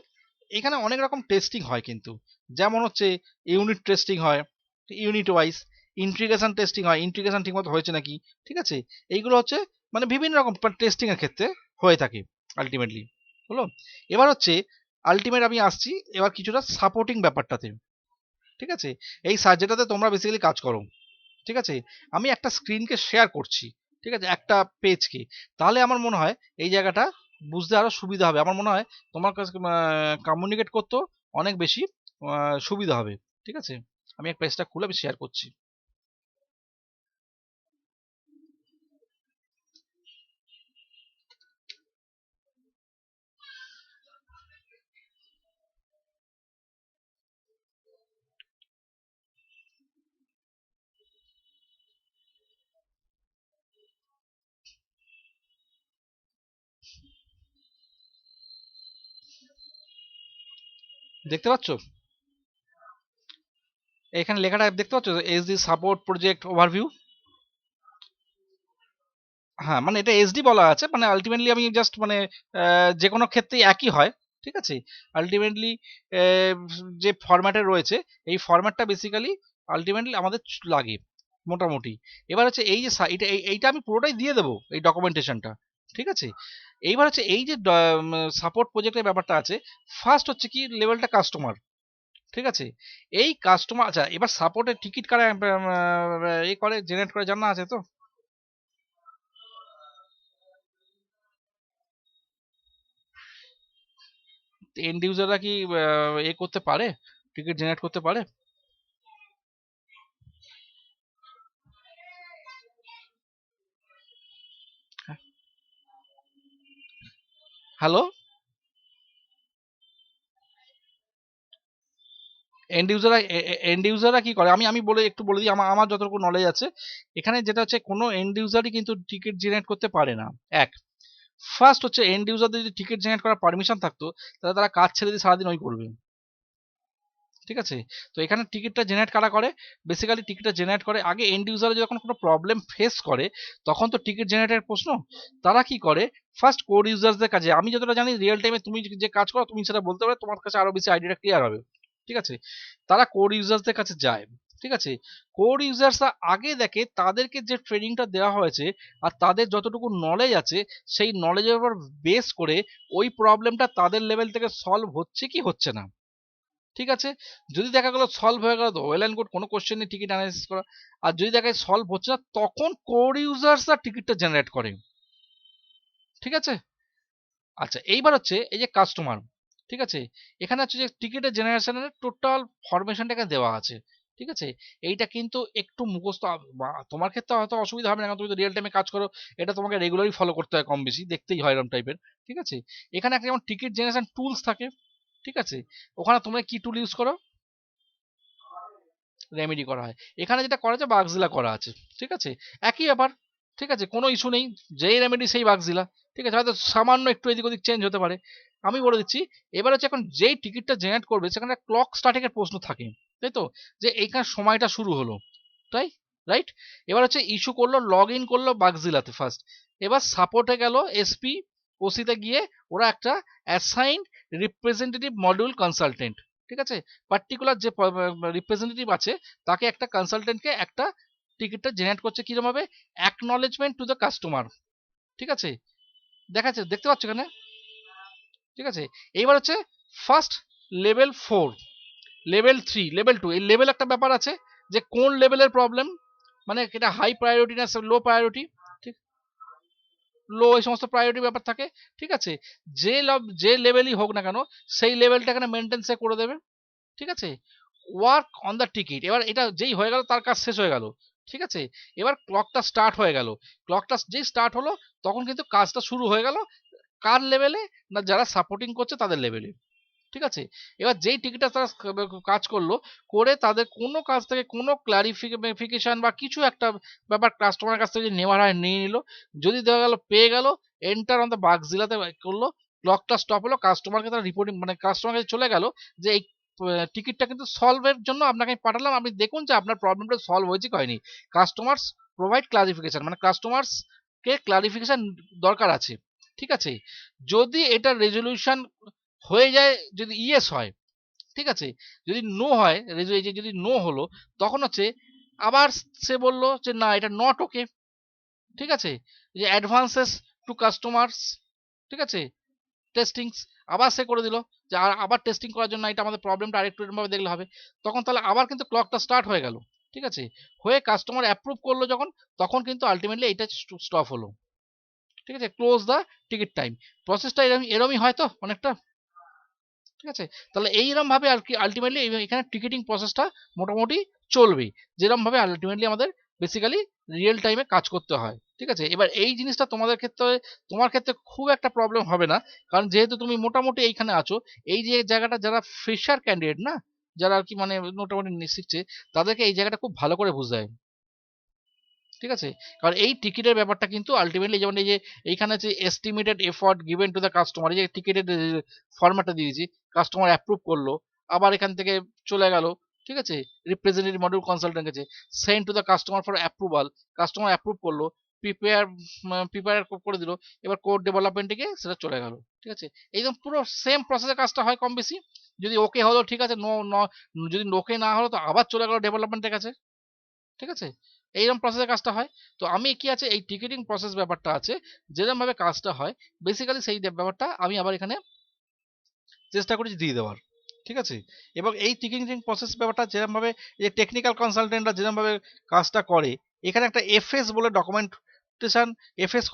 এখানে অনেক রকম টেস্টিং হয় কিন্তু, যেমন হচ্ছে ইউনিট টেস্টিং হয়, ইউনিট ওয়াইজ ইন্টিগ্রেশন টেস্টিং হয়, ইন্টিগ্রেশন ঠিকমতো হয়েছে নাকি, ঠিক আছে, এইগুলো হচ্ছে মানে বিভিন্ন রকম টেস্টিং এর ক্ষেত্রে হয়ে থাকে আলটিমেটলি। হলো, এবার হচ্ছে আলটিমেট আমি আসছি এবার কিছুটা সাপোর্টিং ব্যাপারটাতে, ঠিক আছে, এই যেটাতে তোমরা বেসিক্যালি কাজ করো, ঠিক আছে, আমি একটা স্ক্রিনকে শেয়ার করছি, ঠিক আছে, একটা পেজকে, তাহলে আমার মনে হয় এই জায়গাটা বুঝতে আরো সুবিধা হবে, আমার মনে হয় তোমার কাছে কমিউনিকেট করতেও অনেক বেশি সুবিধা হবে, ঠিক আছে। আমি এক পেজটা খুলে আমি শেয়ার করছি। দেখতে পাচ্ছ এখানে লেখাটা দেখতে পাচ্ছ, এসডি সাপোর্ট প্রজেক্ট ওভারভিউ। হ্যাঁ, মানে এটা এসডি বলা আছে, মানে আলটিমেটলি আমি জাস্ট মানে যে কোনো ক্ষেত্রেই একই হয়, ঠিক আছে, আলটিমেটলি যে ফরম্যাটে রয়েছে এই ফরম্যাটটা বেসিক্যালি আলটিমেটলি আমাদের লাগে মোটামুটি। এবার হচ্ছে এই যে এটা এইটা আমি পুরোটাই দিয়ে দেবো এই ডকুমেন্টেশনটা, ঠিক আছে। এইবার হচ্ছে এই যে সাপোর্ট প্রজেক্টের ব্যাপারটা আছে, ফার্স্ট হচ্ছে কি লেভেলটা কাস্টমার, ঠিক আছে, এই কাস্টমার, আচ্ছা এবার সাপোর্টের টিকিট কারা এই করে জেনারেট করে জানা আছে তো? এন্ড ইউজাররা কি এ করতে পারে, টিকিট জেনারেট করতে পারে? হ্যালো, এন্ড ইউজাররা কি করে, আমি আমি বলে একটু বলে দিই, আমার আমার যতটুকু নলেজ আছে এখানে, যেটা হচ্ছে কোনো এন্ড ইউজারই কিন্তু টিকিট জেনারেট করতে পারে না। এক, ফার্স্ট হচ্ছে এন্ড ইউজারদের যদি টিকিট জেনারেট করার পারমিশন থাকতো তাহলে তারা কাজ ছেড়ে দিয়ে সারাদিন ওই করবে, ঠিক আছে। তো এখানে টিকিটটা জেনারেট কারা করে, বেসিক্যালি টিকিটটা জেনারেট করে আগে এন্ড ইউজার যখন কোনো প্রবলেম ফেস করে তখন তো টিকিট জেনারেটের প্রশ্ন, তারা কি করে ফার্স্ট কোড ইউজার্সদের কাছে, আমি যতটা জানি রিয়েল টাইমে তুমি যে কাজ করো তুমি সেটা বলতে পারো, তোমার কাছে আরো বেশি আইডিয়াটা ক্লিয়ার হবে, ঠিক আছে। তারা কোড ইউজার্সদের কাছে যায়, ঠিক আছে, কোড ইউজার্সরা আগে দেখে তাদেরকে যে ট্রেনিংটা দেওয়া হয়েছে আর তাদের যতটুকু নলেজ আছে সেই নলেজের উপর বেস করে ওই প্রবলেমটা তাদের লেভেল থেকে সলভ হচ্ছে কি হচ্ছে না, ঠিক আছে। যদি দেখা গেলো সলভ হয়ে গেল তো ওয়েল অ্যান্ড গুড, কোনো কোশ্চেন নেই টিকিট অ্যানালাইসিস করা। আর যদি দেখা যায় সলভ হচ্ছে না তখন কোড ইউজার্সরা টিকিটটা জেনারেট করে, ঠিক আছে। আচ্ছা এইবার হচ্ছে এই যে কাস্টমার, ঠিক আছে, এখানে হচ্ছে যে টিকিটের জেনারেশনের টোটাল ফরমেশনটাকে দেওয়া আছে, ঠিক আছে। এইটা কিন্তু একটু মুখস্থ তোমার ক্ষেত্রে হয়তো অসুবিধা হবে না কারণ তুমি তো রিয়েল টাইমে কাজ করো, এটা তোমাকে রেগুলারই ফলো করতে হয়, কম বেশি দেখতেই হয় এরকম টাইপের, ঠিক আছে। এখানে একটা যেমন টিকিট জেনারেশন টুলস থাকে, ঠিক আছে, ওখানে তোমরা কি টুল ইউজ করো, রেমেডি করা হয়, এখানে যেটা করা আছে বাগজিলা করা আছে, ঠিক আছে, একই ব্যাপার, ঠিক আছে, কোনো ইস্যু নেই, যেই রেমেডি সেই বাগজিলা, ঠিক আছে, হয়তো সামান্য একটু এদিক ওদিক চেঞ্জ হতে পারে। আমি বলে দিচ্ছি, এবার হচ্ছে এখন যেই টিকিটটা জেনারেট করবে সেখানে ক্লক স্টার্টিং এর প্রশ্ন থাকে, তাই তো, যে এইখানে সময়টা শুরু হলো, তাই, রাইট। এবার হচ্ছে ইস্যু করলো, লগ ইন করলো বাগজিলাতে ফার্স্ট, এবার সাপোর্টে গেল এসপি ওসিতে গিয়ে ওরা একটা অ্যাসাইন্ড রিপ্রেজেন্টেটিভ মডিউল কনসালটেন্ট, ঠিক আছে, পার্টিকুলার যে রিপ্রেজেন্টেটিভ আছে তাকে একটা কনসালটেন্টকে একটা টিকিটটা জেনারেট করছে কিরকম ভাবে, অ্যাকনলেজমেন্ট টু দ্য কাস্টমার, ঠিক আছে, দেখাচ্ছে দেখতে পাচ্ছ এখানে, ঠিক আছে। এইবার হচ্ছে ফার্স্ট লেভেল 4, লেভেল 3, লেভেল 2, এই লেভেল একটা ব্যাপার আছে যে কোন লেভেলের প্রবলেম, মানে এটা হাই প্রায়োরিটি না লো প্রায়োরিটি, ঠিক, লো এই সমস্ত প্রায়োরিটি ব্যাপার থাকে, ঠিক আছে। যে লেভেলই হোক না কেন সেই লেভেলটা এখানে মেনটেন সে করে দেবে, ঠিক আছে। ওয়ার্ক অন দ্য টিকিট, এবার এটা যেই হয়ে গেল তার কাজ শেষ হয়ে গেল, ঠিক আছে। এবার ক্লকটা স্টার্ট হয়ে গেল, ক্লকটা যেই স্টার্ট হলো তখন কিন্তু কাজটা শুরু হয়ে গেল কার লেভেলে, না যারা সাপোর্টিং করছে তাদের লেভেলে, ঠিক আছে। এবার যেই টিকিটটা তারা কাজ করলো করে তাদের কোনো কাজ থেকে কোনো ক্লারিফিকেশন বা কিছু একটা ব্যাপার কাস্টমারের কাছ থেকে নেওয়ার হয় নিয়ে নিল, যদি দেখা গেল পেয়ে গেল, এন্টার অন দ্য বাগজিলাতে করলো, ক্লকটা স্টপ হলো, কাস্টমারকে তারা রিপোর্টিং মানে কাস্টমার কাছে চলে গেল যে এই টিকিটটা কিন্তু সলভের জন্য আপনাকে আমি পাঠালাম, আপনি দেখুন যে আপনার প্রবলেমটা সলভ হয়েছে কি হয়নি। কাস্টমার্স প্রোভাইড ক্লারিফিকেশন, মানে কাস্টমার্স কে ক্লারিফিকেশন দরকার আছে, ঠিক আছে। যদি এটা রেজলিউশন হয়ে যায় যদি ইয়েস হয়, ঠিক আছে, যদি নো হয়, যদি নো হলো, তখন হচ্ছে আবার সে বললো যে না এটা নট ওকে, ঠিক আছে, যে অ্যাডভান্সেস টু কাস্টমার্স, ঠিক আছে, টেস্টিংস আবার সে করে দিল, যে আবার টেস্টিং করার জন্য এটা আমাদের প্রবলেমটা আরেকটু এরকমভাবে দেখলে হবে, তখন তাহলে আবার কিন্তু ক্লকটা স্টার্ট হয়ে গেল, ঠিক আছে, হয়ে কাস্টমার অ্যাপ্রুভ করলো যখন, তখন কিন্তু আলটিমেটলি এটা স্টপ হলো, ঠিক আছে, ক্লোজ দ্য টিকিট টাইম। প্রসেসটা এরমই হয় তো অনেকটা, ঠিক আছে, তাহলে এইরকম ভাবে আর কি আলটিমেটলি এখানে টিকিটিং প্রসেসটা মোটামুটি চলবে, যেরকম ভাবে আলটিমেটলি আমাদের বেসিক্যালি রিয়েল টাইমে কাজ করতে হয়, ঠিক আছে। এবার এই জিনিসটা তোমাদের ক্ষেত্রে, তোমার ক্ষেত্রে খুব একটা প্রবলেম হবে না, কারণ যেহেতু তুমি মোটামুটি এইখানে আছো, এই যে জায়গাটা যারা ফ্রেশার ক্যান্ডিডেট না, যারা আর কি মানে মোটামুটি শিখছে, তাদেরকে এই জায়গাটা খুব ভালো করে বুঝতে হয়, ঠিক আছে, কারণ এই টিকিটের ব্যাপারটা কিন্তু আলটিমেটলি যেমন এই যে এইখানে যে estimated effort given to the customer, এই যে টিকিটের ফরম্যাটটা দিয়েছি, কাস্টমার অ্যাপ্রুভ করলো, আবার এখান থেকে চলে গেল, ঠিক আছে, রিপ্রেজেন্টেটিভ মডিউল কনসালটেন্ট কাছে, send to the customer for approval, customer approve করলো, প্রিপেয়ার প্রিপেয়ার করে দিল, এবার কোড ডেভেলপমেন্টে গিয়ে সেটা চলে গেল, ঠিক আছে, এইরকম পুরো সেম প্রসেসের কাজটা হয় কম বেশি, যদি ওকে হলো ঠিক আছে, নো যদি ওকে না হলো তো আবার চলে গেল ডেভেলপমেন্টের কাছে, ঠিক আছে, এইরকম প্রসেসের কাজটা হয়। তো আমি কি আছে এই টিকিটিং প্রসেস ব্যাপারটা আছে, যেরকম ভাবে কাজটা হয় বেসিক্যালি সেই ব্যাপারটা আমি আবার এখানে চেষ্টা করেছি দিয়ে দেওয়ার, ঠিক আছে, এবং এই টিকিটিং প্রসেস ব্যাপারটা যেরকম ভাবে যে টেকনিক্যাল কনসালটেন্টরা যেরকম ভাবে কাজটা করে, এখানে একটা এফএস বলে ডকুমেন্টেশন, এফএস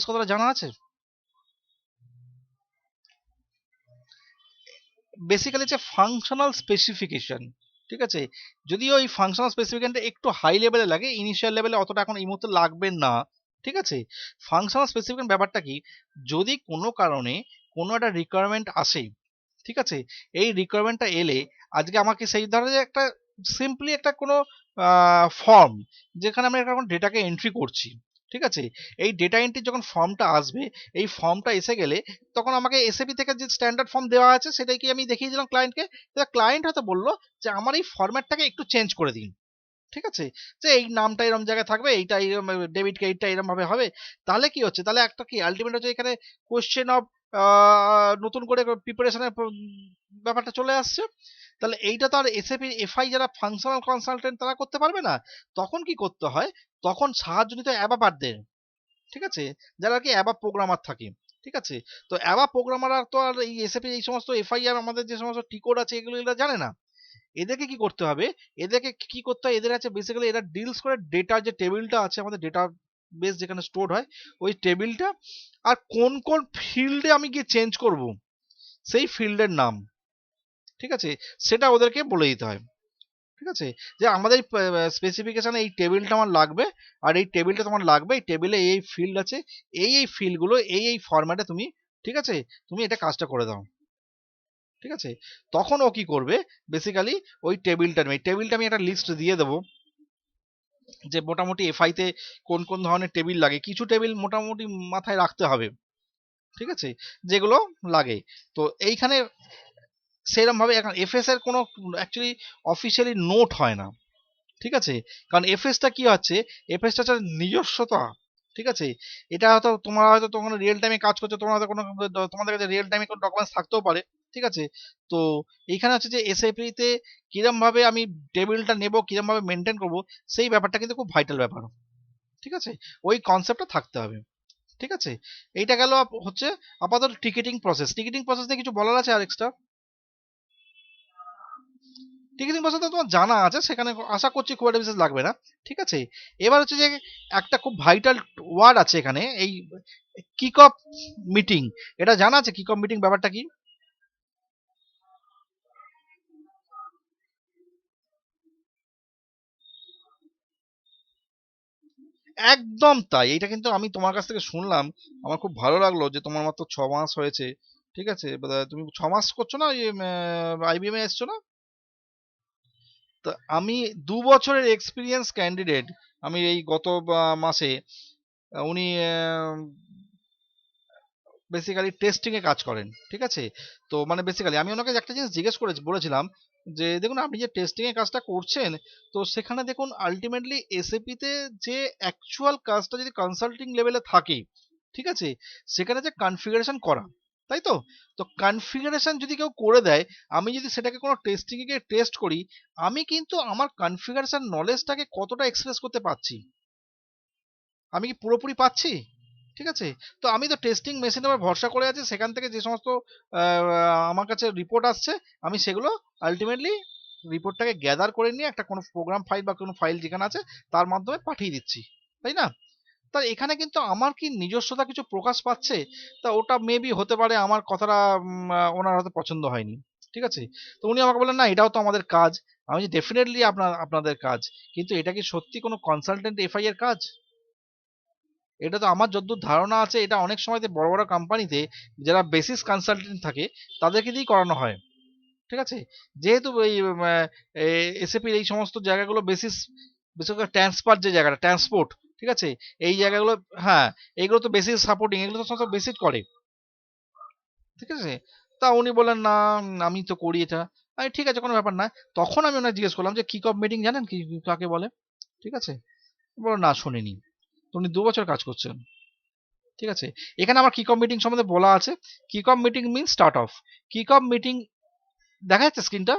কতটা জানা আছে? বেসিক্যালি হচ্ছে ফাংশনাল স্পেসিফিকেশন, ঠিক আছে, যদিও এই ফাংশনাল স্পেসিফিকেশনটা একটু হাই লেভেলে লাগে, ইনিশিয়াল লেভেলে অতটা এখন এই মুহূর্তে লাগবে না, ঠিক আছে। ফাংশনাল স্পেসিফিকেশন ব্যাপারটা কি, যদি কোনো কারণে কোনো একটা রিকোয়ারমেন্ট আসে, ঠিক আছে, এই রিকোয়ারমেন্টটা এলে আজকে আমাকে সেই ধরনের একটা সিম্পলি একটা কোনো ফর্ম, যেখানে আমরা একটা ডেটাকে এন্ট্রি করছি, ঠিক আছে, এই ডেটা এন্ট্রি যখন ফর্মটা আসবে, এই ফর্মটা এসে গেলে তখন আমাকে এসএপি থেকে যে স্ট্যান্ডার্ড ফর্ম দেওয়া আছে সেটাই কি আমি দেখিয়ে দিলাম ক্লায়েন্টকে, ক্লায়েন্ট হয়তো বললো যে আমার এই ফরম্যাটটাকে একটু চেঞ্জ করে দিন, ঠিক আছে, যে এই নামটা এরকম জায়গায় থাকবে, এইটা এরকম ডেবিট এইটা এরকম ভাবে হবে, তাহলে কি হচ্ছে, তাহলে একটা কি আলটিমেট হচ্ছে এখানে কোশ্চেন অফ নতুন করে প্রিপারেশনের ব্যাপারটা চলে আসছে, তাহলে এইটা তো আর এসএপি এফআই যারা ফাংশনাল কনসালটেন্ট তারা করতে পারবে না, তখন কি করতে হয়, তখন সাহায্য নিতে অ্যাবাপারদের, ঠিক আছে, যারা আর কি অ্যাবা প্রোগ্রামার থাকে, ঠিক আছে, তো অ্যাবা প্রোগ্রামার তো আর এই এসএপি এই সমস্ত এফআইআর আমাদের যে সমস্ত টিকোড আছে এগুলো এরা জানে না, এদেরকে কি করতে হবে, এদেরকে কি করতে হয়, এদের আছে বেসিক্যালি এরা ডিলস করে ডেটার যে টেবিলটা আছে আমাদের ডেটা বেস যেখানে স্টোর হয়, ওই টেবিলটা আর কোন কোন ফিল্ডে আমি গিয়ে চেঞ্জ করব সেই ফিল্ডের নাম, ঠিক আছে, সেটা ওদেরকে বলে দিতে হয়, ঠিক আছে, যে আমাদের স্পেসিফিকেশনে এই টেবিলটা আমার লাগবে, আর এই টেবিলটা তোমার লাগবে, এই টেবিলে এই ফিল্ড আছে, এই ফিল্ডগুলো এই ফরম্যাটে তুমি, ঠিক আছে, তুমি এটা কাজটা করে দাও, ঠিক আছে, তখন ও কি করবে, বেসিক্যালি ওই টেবিলটা নেই, টেবিলটা আমি একটা লিস্ট দিয়ে দেবো, যে মোটামুটি এফআই তে কোন কোন ধরনের টেবিল লাগে, কিছু টেবিল মোটামুটি মাথায় রাখতে হবে, ঠিক আছে, যেগুলো লাগে, তো এইখানে সেরকম ভাবে এখন এফএস এর কোনো অ্যাকচুয়ালি অফিসিয়ালি নোট হয় না, ঠিক আছে, কারণ এফএসটা কি হচ্ছে, এফএসটা হচ্ছে নিজস্বতা, ঠিক আছে, এটা হয়তো তোমরা হয়তো তখন রিয়েল টাইমে কাজ করছো, তোমরা হয়তো কোনো তোমাদের কাছে রিয়েল টাইমে কোনো ডকুমেন্টস থাকতেও পারে, ঠিক আছে, তো এইখানে হচ্ছে যে এসএপি তে কিরম ভাবে আমি টেবিলটা নেব, কিরম ভাবে মেনটেন করব, সেই ব্যাপারটা কিন্তু খুব ভাইটাল ব্যাপার, ঠিক আছে, ওই কনসেপ্টটা থাকতে হবে, ঠিক আছে, এইটা গেল হচ্ছে আপাতত টিকিটিং প্রসেস নিয়ে কিছু বলার আছে আর এক্সট্রা? টিকিটিং প্রসেস তো তোমার জানা আছে, সেখানে আশা করছি খুব একটা বিশেষ লাগবে না, ঠিক আছে, এবার হচ্ছে যে একটা খুব ভাইটাল ওয়ার্ড আছে এখানে, এই কিক অফ মিটিং, এটা জানা আছে কিক অফ মিটিং ব্যাপারটা কি? একদম তাই, এটা কিন্তু আমি তোমার কাছ থেকে শুনলাম, আমার খুব ভালো লাগলো যে তোমার মাত্র 6 মাস হয়েছে, ঠিক আছে, তুমি 6 মাস করছো না, আইবিএম এ এসছো না, তা আমি 2 বছরের এক্সপিরিয়েন্স ক্যান্ডিডেট, আমি এই গত মাসে, উনি বেসিক্যালি টেস্টিং এ কাজ করেন, ঠিক আছে, তো মানে বেসিক্যালি আমি ওনাকে একটা জিনিস জিজ্ঞেস করেছি, বলেছিলাম যে দেখুন আপনি যে টেস্টিং এর কাজটা করছেন, তো সেখানে দেখুন আলটিমেটলি এসএপি তে যে অ্যাকচুয়াল কাজটা যদি কনসাল্টিং লেভেলে থাকে, ঠিক আছে, সেখানে যে কনফিগারেশন করা, তাই তো? তো কনফিগারেশন যদি কেউ করে দেয়, আমি যদি সেটাকে কোনো টেস্টিং এ গিয়ে টেস্ট করি, আমি কিন্তু আমার কনফিগারেশন নলেজটাকে কতটা এক্সপ্রেস করতে পারছি, আমি কি পুরোপুরি পাচ্ছি? ঠিক আছে? তো আমি তো টেস্টিং মেশিনের উপর ভরসা করে আছি, সেখান থেকে যে সমস্ত আমার কাছে রিপোর্ট আসছে, আমি সেগুলো আলটিমেটলি রিপোর্টটাকে গ্যাদার করে নিয়ে একটা কোনো প্রোগ্রাম ফাইল বা কোনো ফাইল যেখানে আছে তার মাধ্যমে পাঠিয়ে দিচ্ছি, তাই না? তা এখানে কিন্তু আমার কি নিজস্বতা কিছু প্রকাশ পাচ্ছে? তা ওটা মেবি হতে পারে আমার কথাটা ওনার হয়তো পছন্দ হয়নি। ঠিক আছে? তো উনি আমাকে বললেন, না এটাও তো আমাদের কাজ। আমি যে ডেফিনেটলি আপনাদের কাজ, কিন্তু এটা কি সত্যি কোনো কনসালটেন্ট এফআই এর কাজ? এটা তো আমার যতদূর ধারণা আছে, এটা অনেক সময়তে বড় বড় কোম্পানিতে যারা বেসিস কনসালটেন্ট থাকে তাদেরকে দিয়েই করানো হয়। ঠিক আছে? যেহেতু এই এসএপির এই সমস্ত জায়গাগুলো বেসিস, বিশেষ করে ট্রান্সফার যে জায়গাটা ট্রান্সপোর্ট, ঠিক আছে, এই জায়গাগুলো, হ্যাঁ, এইগুলো তো বেসিস সাপোর্টিং, এগুলো তো সব বেসিক করে। ঠিক আছে? তা উনি বললেন, না আমি তো করি এটা। আমি ঠিক আছে, কোনো ব্যাপার না। তখন আমি ওনাকে জিজ্ঞেস করলাম যে কিক অফ মিটিং জানেন কি কাকে বলে? ঠিক আছে? বলল না শুনিনি। তো উনি 2 বছর কাজ করছেন। ঠিক আছে? এখানে আমার কিক অফ মিটিং সম্বন্ধে বলা আছে। Kick off meeting mean start off. Kick off meeting, দেখা যাচ্ছে স্ক্রিনটা?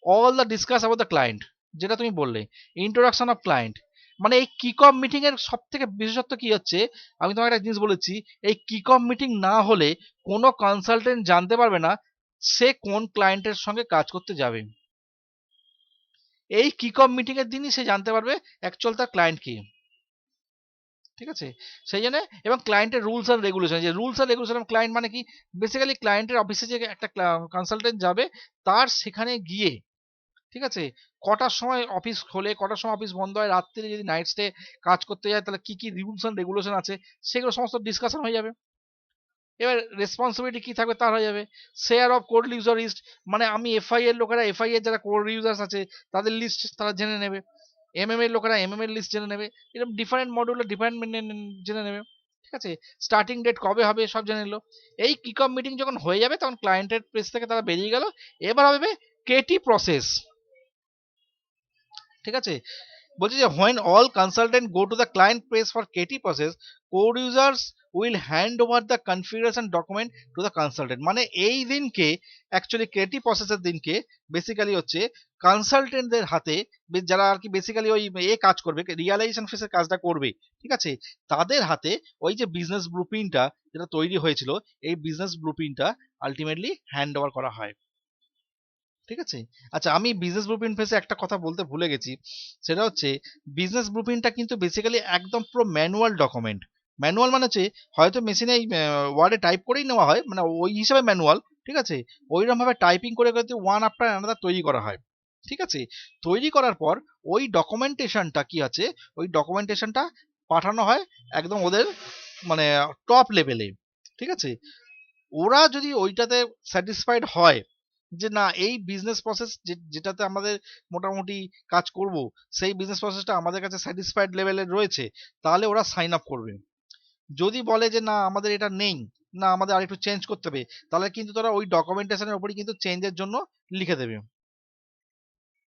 All the discuss about the client, যেটা তুমি বললে ইন্ট্রোডাকশন অফ ক্লায়েন্ট, মানে এই কিক অফ মিটিং এর সব থেকে বিশেষত্ব কি হচ্ছে, আমি তোমাকে একটা জিনিস বলেছি, এই কিক অফ মিটিং না হলে কোনো কনসালটেন্ট জানতে পারবে না সে কোন ক্লায়েন্টের সঙ্গে কাজ করতে যাবে। এই কিক অফ মিটিং এর দিনই সে জানতে পারবে অ্যাকচুয়াল তার ক্লায়েন্ট কি। ঠিক আছে? সেই জন্য, এবং ক্লায়েন্টের রুলস অ্যান্ড রেগুলেশন, যে রুলস অ্যান্ড রেগুলেশন ক্লায়েন্ট মানে কি, বেসিক্যালি ক্লায়েন্টের অফিসে যে একটা কনসালটেন্ট যাবে, তার সেখানে গিয়ে, ঠিক আছে, কটার সময় অফিস খোলে, কটার সময় অফিস বন্ধ হয়, রাত্রে যদি নাইট স্টে কাজ করতে যায় তাহলে কি কি রুলস অ্যান্ড রেগুলেশন আছে, সেগুলো সমস্ত ডিসকাশন হয়ে যাবে। এবার রেসপন্সিবিলিটি কি থাকবে তার হয়ে যাবে। Share of code user list, মানে আমি এফআই এর লোকেরা, এফআই এর যারা কোড ইউজার্স আছে তাদের লিস্ট তারা জেনে নেবে, এমএম এর লোকেরা এমএম এর লিস্ট জেনে নেবে, এরকম ডিফারেন্ট মডিউলের ডিফারেন্ট জেনে নেবে। ঠিক আছে? স্টার্টিং ডেট কবে হবে সব জেনে নিল। এই কিক অফ মিটিং যখন হয়ে যাবে তখন ক্লায়েন্টের প্লেস থেকে তারা বেরিয়ে গেল, এবার হবে কেটি প্রসেস। ঠিক আছে? বলছে যে when all consultant go to the client page for KT process, code users will hand over the configuration document to the consultant, মানে এই দিনকে অ্যাকচুয়ালি KT প্রসেসের দিনকে বেসিক্যালি হচ্ছে কনসালটেন্টদের হাতে, যারা আর কি বেসিক্যালি ওই কাজ করবে, রিয়ালাইজেশন ফেসের কাজটা করবে, ঠিক আছে, তাদের হাতে ওই যে বিজনেস ব্লুপ্রিন্টটা যেটা তৈরি হয়েছিল, এই বিজনেস ব্লুপ্রিন্টটা আলটিমেটলি হ্যান্ড ওভার করা হয়। ঠিক আছে? আচ্ছা, আমি বিজনেস ব্লুপ্রিন্ট ফেসে একটা কথা বলতে ভুলে গেছি, সেটা হচ্ছে বিজনেস ব্লুপ্রিন্টটা কিন্তু বেসিক্যালি একদম পুরো ম্যানুয়াল ডকুমেন্ট। ম্যানুয়াল মানে হচ্ছে হয়তো মেশিনে ওয়ার্ডে টাইপ করেই নেওয়া হয়, মানে ওই হিসাবে ম্যানুয়াল। ঠিক আছে? ওইরকম ভাবে টাইপিং করে কিন্তু ওয়ান আফটার অ্যানাদার তৈরি করা হয়। ঠিক আছে? তৈরি করার পর ওই ডকুমেন্টেশনটা কি আছে, ওই ডকুমেন্টেশনটা পাঠানো হয় একদম ওদের মানে টপ লেভেলে। ঠিক আছে? ওরা যদি ওইটাতে স্যাটিসফাইড হয় যে না এই বিজনেস প্রসেস যেটাতে আমাদের মোটামুটি কাজ করব, সেই বিজনেস প্রসেসটা আমাদের কাছে স্যাটিসফাইড লেভেলের রয়েছে, তাহলে ওরা সাইন আপ করবে। যদি বলে যে না আমাদের এটা নেই, না আমাদের আরেকটু চেঞ্জ করতে হবে, তাহলে কিন্তু তারা ওই ডকুমেন্টেশনের উপরই কিন্তু চেঞ্জের জন্য লিখে দেবে।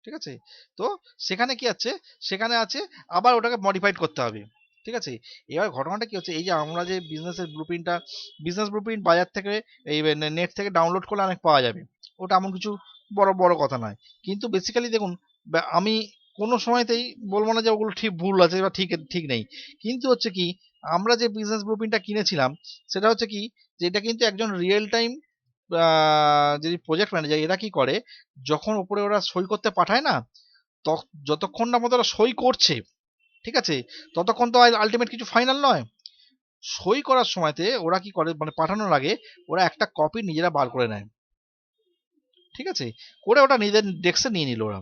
ঠিক আছে? তো সেখানে কি আছে, সেখানে আছে আবার ওটাকে মডিফাইড করতে হবে। ঠিক আছে? এবার ঘটনাটা কি হচ্ছে, এই যে আমরা যে বিজনেস ব্লুপ্রিন্ট বাজার থেকে, এই নেট থেকে ডাউনলোড করলে অনেক পাওয়া যাবে, ওটা এমন কিছু বড় বড় কথা নয়। কিন্তু বেসিক্যালি দেখুন, আমি কোনো সময়তেই বলবো না যে ওগুলো ঠিক ভুল আছে বা ঠিক ঠিক নেই, কিন্তু হচ্ছে কি, আমরা যে বিজনেস ব্লুপ্রিন্টটা কিনেছিলাম, সেটা হচ্ছে কি, যে এটা কিন্তু একজন রিয়েল টাইম যদি প্রজেক্ট ম্যানেজার, এরা কি করে, যখন উপরে ওরা সই করতে পাঠায় না, যতক্ষণ না মতো ওরা সই করছে, ঠিক আছে, ততক্ষণ তো আলটিমেট কিছু ফাইনাল নয়। সই করার সময়তে ওরা কি করে, মানে পাঠানোর আগে ওরা একটা কপি নিজেরা বার করে নেয়। ঠিক আছে? করে ওটা নিজের ডেস্কে নিয়ে নিল ওরা,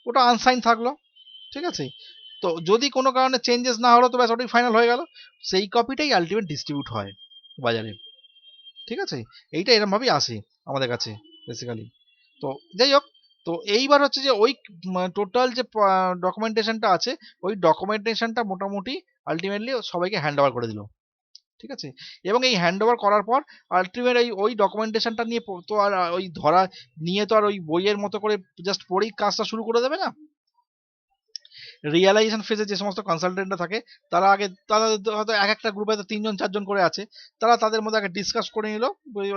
ওটা আনসাইন থাকলো। ঠিক আছে? তো যদি কোনো কারণে চেঞ্জেস না হলো তো ব্যাস ওটাই ফাইনাল হয়ে গেল, সেই কপিটাই আলটিমেট ডিস্ট্রিবিউট হয় বাজারে। ঠিক আছে? এইটা এরকম ভাবেই আসে আমাদের কাছে বেসিক্যালি। তো যাই হোক, তো এইবার হচ্ছে যে ওই টোটাল যে ডকুমেন্টেশনটা আছে, ওই ডকুমেন্টেশনটা মোটামুটি আলটিমেটলি সবাইকে হ্যান্ড ওভার করে দিল। ঠিক আছে? এবং এই হ্যান্ড ওভার করার পর আলটিমেট ওই ডকুমেন্টেশনটা নিয়ে তো আর ওই ধরা নিয়ে তো আর ওই বইয়ের মতো করে জাস্ট পড়েই কাজটা শুরু করে দেবে না। রিয়েলাইজেশন ফেজে যে সমস্ত কনসালটেন্টরা থাকে তারা হয়তো এক একটা গ্রুপে তো 3 জন 4 জন করে আছে, তারা তাদের মধ্যে আগে ডিসকাস করে নিল,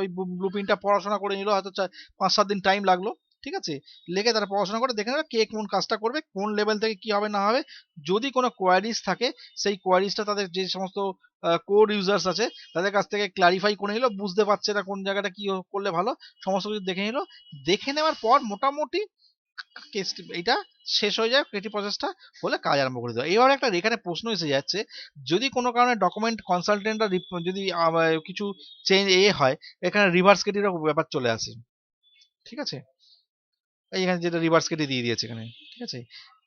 ওই ব্লুপ্রিন্টটা পড়াশোনা করে নিল, হয়তো 5-7 দিন টাইম লাগলো, ঠিক আছে, লেগে তারা পড়াশোনা করে দেখে নেবে কে কোন কাজটা করবে, কোন লেভেল থেকে কি হবে না হবে। যদি কোনো কোয়ারিজ থাকে সেই কোয়ারিজটা তাদের যে সমস্ত কোড ইউজার্স আছে তাদের কাছ থেকে ক্লারিফাই করে নিল, বুঝতে পারছে না কোন জায়গাটা কি করলে ভালো, সমস্ত কিছু দেখে নিল। দেখে নেওয়ার পর মোটামুটি কেস এটা শেষ হয়ে যায়, ক্রিয়েটিভ প্রসেসটা হলে কাজ আরম্ভ করে দেওয়া। এবার একটা এখানে প্রশ্ন এসে যাচ্ছে, যদি কোনো কারণে ডকুমেন্ট কনসালটেন্টরা যদি কিছু চেঞ্জ হয়, এখানে রিভার্স কেটির ব্যাপার চলে আসে, ঠিক আছে, এখানে যেটা রিভার্স কেটে দিয়ে দিয়েছে এখানে, ঠিক আছে।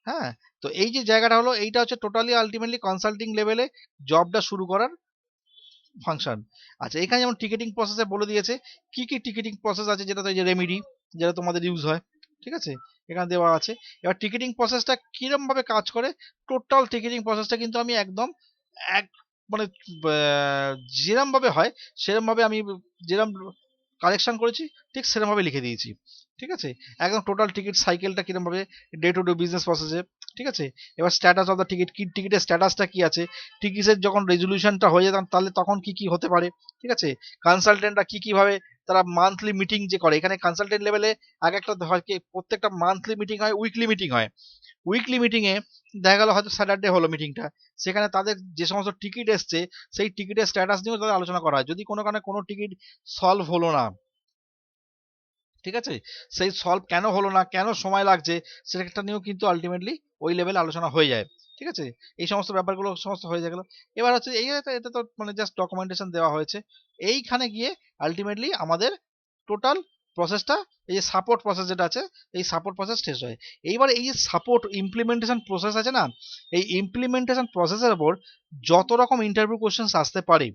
হ্যাঁ, তো এই যে জায়গাটা হলো, এইটা হচ্ছে টোটালি আলটিমেটলি কনসাল্টিং লেভেলে জবটা শুরু করার ফাংশন। আচ্ছা, এখানে যেমন টিকেটিং প্রসেসে বলে দিয়েছে কি কি টিকেটিং প্রসেস আছে, যেটা তো এই যে রেমিডি যেটা তোমাদের ইউজ হয়, ঠিক আছে, এখানে দেওয়া আছে। এবার টিকেটিং প্রসেসটা কিরম ভাবে কাজ করে, টোটাল টিকেটিং প্রসেসটা কিন্তু আমি একদম এক মানে যেরম ভাবে হয় সেরম ভাবে আমি যেরম কালেকশন করেছি ঠিক সেরম ভাবে লিখে দিয়েছি, ঠিক আছে, একদম টোটাল টিকিট সাইকেলটা কিরম ভাবে ডে টু ডে বিজনেস প্রসেসে, ঠিক আছে। এবার স্ট্যাটাস অফ দ্য টিকিট, কি টিকিটের স্ট্যাটাসটা কি আছে, টিকিটের যখন রেজলিউশনটা হয়ে যেতাম তাহলে তখন কি কি হতে পারে, ঠিক আছে, কনসালটেন্টরা কি কিভাবে তারা মান্থলি মিটিং যে করে, এখানে কনসালটেন্ট লেভেলে আগে একটা হয় কি প্রত্যেকটা মান্থলি মিটিং হয়, উইকলি মিটিং হয়, উইকলি মিটিং এ দেখা গেল হয়তো স্যাটারডে হলো মিটিংটা, সেখানে তাদের যে সমস্ত টিকিট এসছে সেই টিকিটের স্ট্যাটাস নিয়েও তাদের আলোচনা করা হয়। যদি কোনো কারণে কোনো টিকিট সলভ হলো না, ঠিক আছে, সেই সলভ কেন হলো না, কেন সময় লাগছে, সেটা নিয়েও কিন্তু আলটিমেটলি ওই লেভেলে আলোচনা হয়ে যায়, ঠিক আছে। এই সমস্ত ব্যাপারগুলো সমস্ত হয়ে গেল। এবার হচ্ছে এই এটা তো মানে জাস্ট ডকুমেন্টেশন দেওয়া হয়েছে, এইখানে গিয়ে আলটিমেটলি আমাদের টোটাল প্রসেসটা, এই যে সাপোর্ট প্রসেস যেটা আছে, এই সাপোর্ট প্রসেস শেষ হয়। এইবার এই যে সাপোর্ট ইমপ্লিমেন্টেশন প্রসেস আছে না, এই ইমপ্লিমেন্টেশন প্রসেসের উপর যত রকম ইন্টারভিউ কোশ্চেন্স আসতে পারে,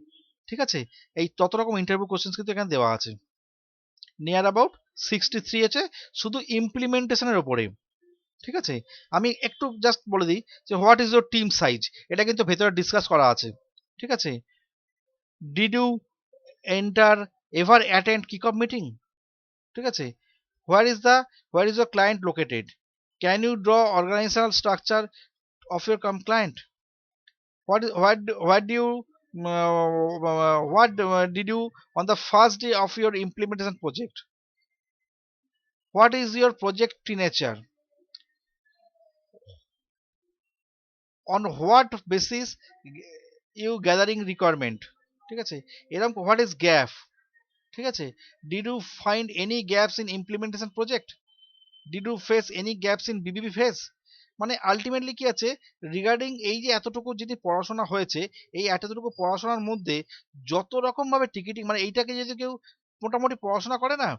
ঠিক আছে, এই তত রকম ইন্টারভিউ কোশ্চেন্স কিন্তু এখানে দেওয়া আছে, নিয়ার অ্যাবাউট 63 আছে শুধু ইমপ্লিমেন্টেশনের ওপরে, ঠিক আছে। আমি একটু জাস্ট বলে দিই যে what is your team size, এটা কিন্তু ভেতরে ডিসকাস করা আছে, ঠিক আছে। Did you enter ever attend kick off meeting, ঠিক আছে। Where is your client located, can you draw organizational structure of your client, what do you what did you on the first day of your implementation project, what is your project nature, on what basis you gathering requirement, ঠিক আছে, এরকম what is gap, ঠিক আছে, did you find any gaps in implementation project, did you face any gaps in BBB phase। মানে ultimately কি আছে, regarding এই যে এতটুকু যদি পড়াশোনা হয়েছে, এই এতটুকু পড়াশোনার মধ্যে যত রকম ভাবে টিকিটিং মানে এইটাকে যদি কেউ মোটামুটি পড়াশোনা করে না,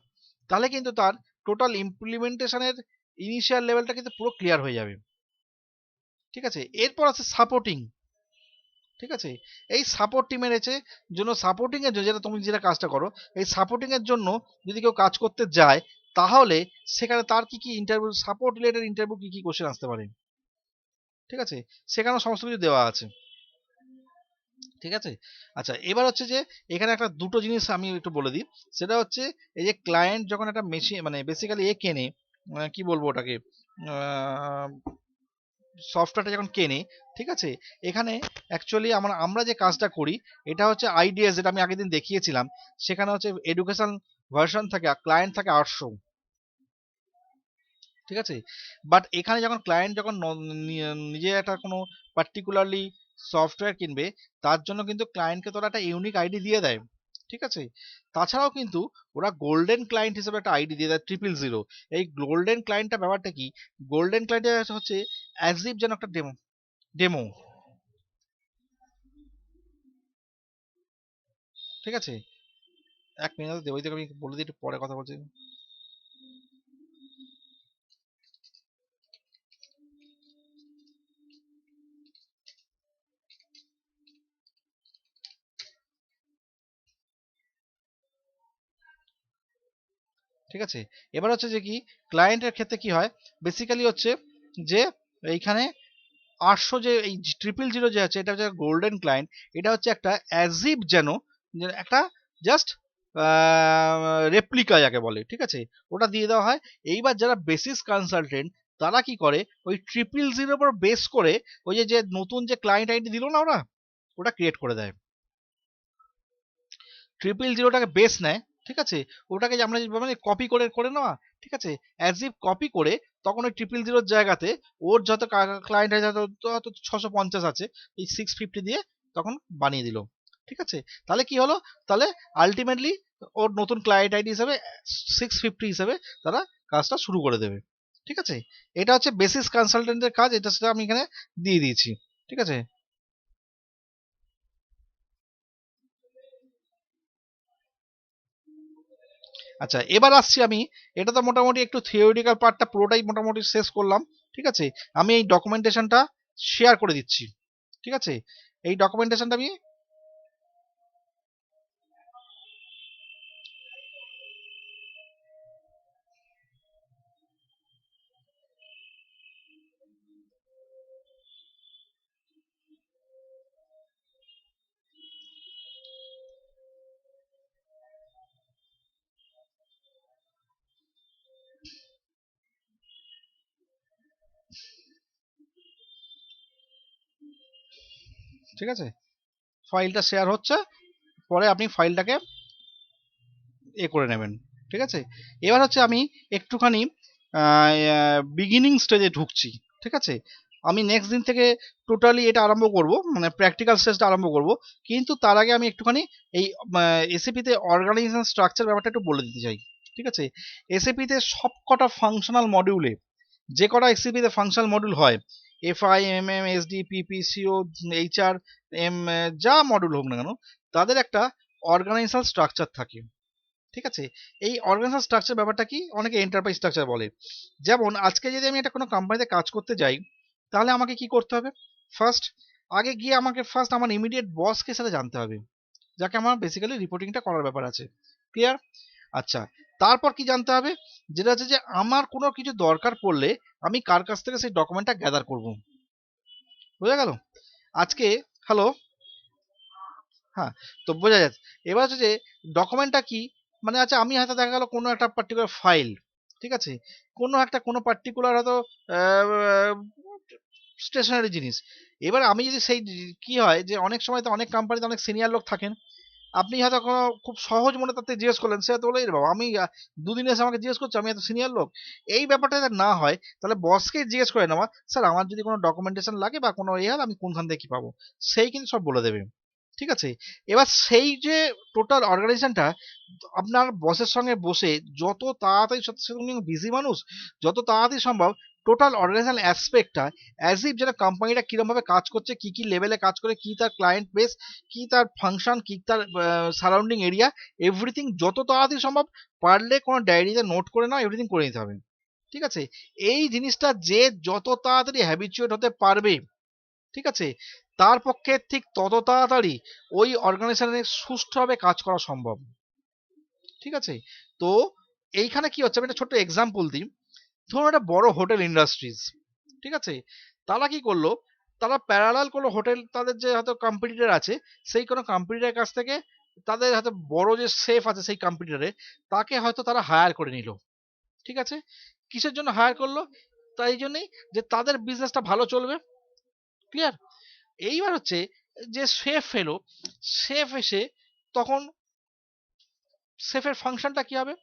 তাহলে কিন্তু তার টোটাল ইমপ্লিমেন্টেশনের ইনিশিয়াল লেভেলটা কিন্তু পুরো ক্লিয়ার হয়ে যাবে, ঠিক আছে। এরপর আছে সাপোর্টিং, ঠিক আছে, এই সাপোর্ট টিমের জন্য সাপোর্টিং এর জন্য যেটা তুমি যেটা কাজটা করো, এই সাপোর্টিং এর জন্য যদি কেউ কাজ করতে যায় তাহলে সেখানে তার কি কি ইন্টারভিউ, সাপোর্ট রিলেটেড ইন্টারভিউ কি কি কোশ্চেন আসতে পারে, ঠিক আছে, সেখানে সমস্ত কিছু দেওয়া আছে, ঠিক আছে। আচ্ছা, এবার হচ্ছে যে এখানে একটা দুটো জিনিস আমি একটু বলে দিই, সেটা হচ্ছে এই যে ক্লায়েন্ট যখন একটা মেশিন মানে বেসিক্যালি কেনে, কি বলবো ওটাকে, সফটওয়্যারটা যখন কেনে, ঠিক আছে, এখানে অ্যাকচুয়ালি আমরা যে কাজটা করি এটা হচ্ছে আইডিএস, যেটা আমি আগের দিন দেখিয়েছিলাম, সেখানে হচ্ছে এডুকেশন ভার্সন থাকে, ক্লায়েন্ট থাকে 800, ঠিক আছে। বাট এখানে যখন ক্লায়েন্ট যখন নিজে একটা কোনো পার্টিকুলারলি সফটওয়্যার কিনবে, তার জন্য কিন্তু ক্লায়েন্টকে তোরা একটা ইউনিক আইডি দিয়ে দেয়, ঠিক আছে। তাছাড়াও কিন্তু ওরা গোল্ডেন ক্লায়েন্ট হিসেবে একটা আইডি দিয়ে দেয় 000। এই গোল্ডেন ক্লায়েন্টটা ব্যাপারটা কি, গোল্ডেন ক্লায়েন্ট হচ্ছে অ্যাজ ইফ যেন একটা ডেমো ডেমো, ঠিক আছে। এক মিনিট দেবো, আমি বলে দিই একটু পরে কথা বলছি। ঠিক আছে, এবার হচ্ছে যে কি ক্লায়েন্টের ক্ষেত্রে কি হয়, বেসিক্যালি হচ্ছে যে এইখানে 800 যে এই 000 যে আছে এটা হচ্ছে গোল্ডেন ক্লায়েন্ট, এটা হচ্ছে একটা অ্যাজিভ যেন একটা জাস্ট রেপ্লিকা যাকে বলে, ঠিক আছে, ওটা দিয়ে দেওয়া হয়। এইবার যারা বেসিস কনসালটেন্ট তারা কি করে ওই 000 উপর বেস করে ওই যে যে নতুন যে ক্লায়েন্ট আইডি দিল না ওরা, ওটা ক্রিয়েট করে দেয়। 000টাকে বেস নেয়, ঠিক আছে, ওটাকে যে আমরা মানে কপি করে করে নেওয়া, ঠিক আছে, অ্যাজ ইফ কপি করে তখন ওই 000 জায়গাতে ওর যত ক্লায়েন্ট আছে যত 650 আছে এই 650 দিয়ে তখন বানিয়ে দিল, ঠিক আছে। তাহলে কি হলো, তাহলে আলটিমেটলি ওর নতুন ক্লায়েন্ট আইডি হিসাবে 650 হিসাবে তারা কাজটা শুরু করে দেবে, ঠিক আছে। এটা হচ্ছে বেসিস কনসালটেন্টের কাজ, এটা সেটা আমি এখানে দিয়ে দিয়েছি, ঠিক আছে। আচ্ছা এবার আসছি আমি, এটা তো মোটামুটি একটু থিওরিটিক্যাল পার্টটা পুরোটাই মোটামুটি শেষ করলাম, ঠিক আছে। আমি এই ডকুমেন্টেশনটা শেয়ার করে দিচ্ছি, ঠিক আছে। এই ডকুমেন্টেশনটা আমি, ঠিক আছে, ফাইলটা শেয়ার হচ্ছে, পরে আপনি ফাইলটাকে করে নেবেন, ঠিক আছে। এবার হচ্ছে আমি একটুখানি বিগিনিং স্টেজে ঢুকছি, ঠিক আছে। আমি নেক্সট দিন থেকে টোটালি এটা আরম্ভ করব, মানে প্র্যাকটিক্যাল স্টেজটা আরম্ভ করব। কিন্তু তার আগে আমি একটুখানি এই এসএপিতে অর্গানাইজেশন স্ট্রাকচার ব্যাপারটা একটু বলে দিতে চাই, ঠিক আছে। এসএপিতে সব কটা ফাংশনাল মডিউলে, যে কটা এসএপিতে ফাংশনাল মডিউল হয়, এফআই, এমএম, এসডি, পিপি, সিও, এইচআর, এম, যা মডিউল হোক না কেন, তাদের একটা অর্গানাইজেশনাল স্ট্রাকচার থাকে, ঠিক আছে। এই অর্গানাইজেশন স্ট্রাকচার ব্যাপারটা কি, অনেকে এন্টারপ্রাইজ স্ট্রাকচার বলে। যেমন আজকে যদি আমি একটা কোনো কোম্পানিতে কাজ করতে যাই, তাহলে আমাকে কি করতে হবে, ফার্স্ট আগে গিয়ে আমাকে ফার্স্ট আমার ইমিডিয়েট বসকে সাথে জানতে হবে, যাকে আমার বেসিক্যালি রিপোর্টিংটা করার ব্যাপার আছে, ক্লিয়ার। আচ্ছা, তারপর কি জানতে হবে, যেটা হচ্ছে যে আমার কোনো কিছু দরকার পড়লে আমি কার কাছ থেকে সেই ডকুমেন্টটা গ্যাদার করব, বোঝা গেল আজকে। হ্যালো, হ্যাঁ, তো বোঝা যাচ্ছে। এবার হচ্ছে যে ডকুমেন্টটা কি, মানে আচ্ছা আমি হয়তো দেখা গেল কোনো একটা পার্টিকুলার ফাইল, ঠিক আছে, কোনো পার্টিকুলার হয়তো স্টেশনারি জিনিস। এবার আমি যদি সেই কি হয় যে অনেক সময় তো অনেক কোম্পানিতে অনেক সিনিয়র লোক থাকেন, আপনি হয়তো কোনো খুব সহজ মনে তাতে জিজ্ঞেস করলেন, সে হয়তো বলে "এরে বাবা আমি দুদিন এসে আমাকে জিজ্ঞেস করছে, আমি এত সিনিয়র লোক"। এই ব্যাপারটা যাতে না হয়, তাহলে বসকে জিজ্ঞেস করে নেওয়া, স্যার আমার যদি কোনো ডকুমেন্টেশন লাগে বা কোনো ইয়ে হয় আমি কোনখান থেকে কি পাবো, সেই কিন্তু সব বলে দেবে, ঠিক আছে। এবার সেই যে টোটাল অর্গানাইজেশনটা আপনার বসের সঙ্গে বসে যত তাড়াতাড়ি, সে উনি বিজি মানুষ, যত তাড়াতাড়ি সম্ভব টোটাল অর্গানাইজেশনাল অ্যাসপেক্টটা, অ্যাজ ইফ যেটা কোম্পানিটা কিরমভাবে কাজ করছে, কি কি লেভেলে কাজ করে, কি তার ক্লায়েন্ট বেস, কি তার ফাংশন, কি তার সারাউন্ডিং এরিয়া, এভরিথিং যত তাড়াতাড়ি সম্ভব পারলে কোনো ডায়েরিতে নোট করে নাও, এভরিথিং করে নিতে হবে, ঠিক আছে। এই জিনিসটা যে যত তাড়াতাড়ি হ্যাবিচুয়েট হতে পারবে, ঠিক আছে, তার পক্ষে ঠিক তত তাড়াতাড়ি ওই অর্গানাইজেশনে সুষ্ঠুভাবে কাজ করা সম্ভব, ঠিক আছে। তো এইখানে কি হচ্ছে, আমি একটা ছোট্ট এক্সাম্পল দিই। ধরুন একটা বড় হোটেল ইন্ডাস্ট্রিজ, ঠিক আছে, তারা কি করলো, তারা প্যারালাল কোনো হোটেল, তাদের যে হয়তো কম্পিটিটর আছে, সেই কোনো কম্পিটিটরের কাছ থেকে তাদের হয়তো বড় যে সেফ আছে সেই কম্পিটিটরে, তাকে হয়তো তারা হায়ার করে নিল, ঠিক আছে। কিসের জন্য হায়ার করলো, তাই জন্যই যে তাদের বিজনেসটা ভালো চলবে, ক্লিয়ার। এইবার হচ্ছে যে শেফ এলো, শেফ এসে তখন শেফের ফাংশনটা কি হবে,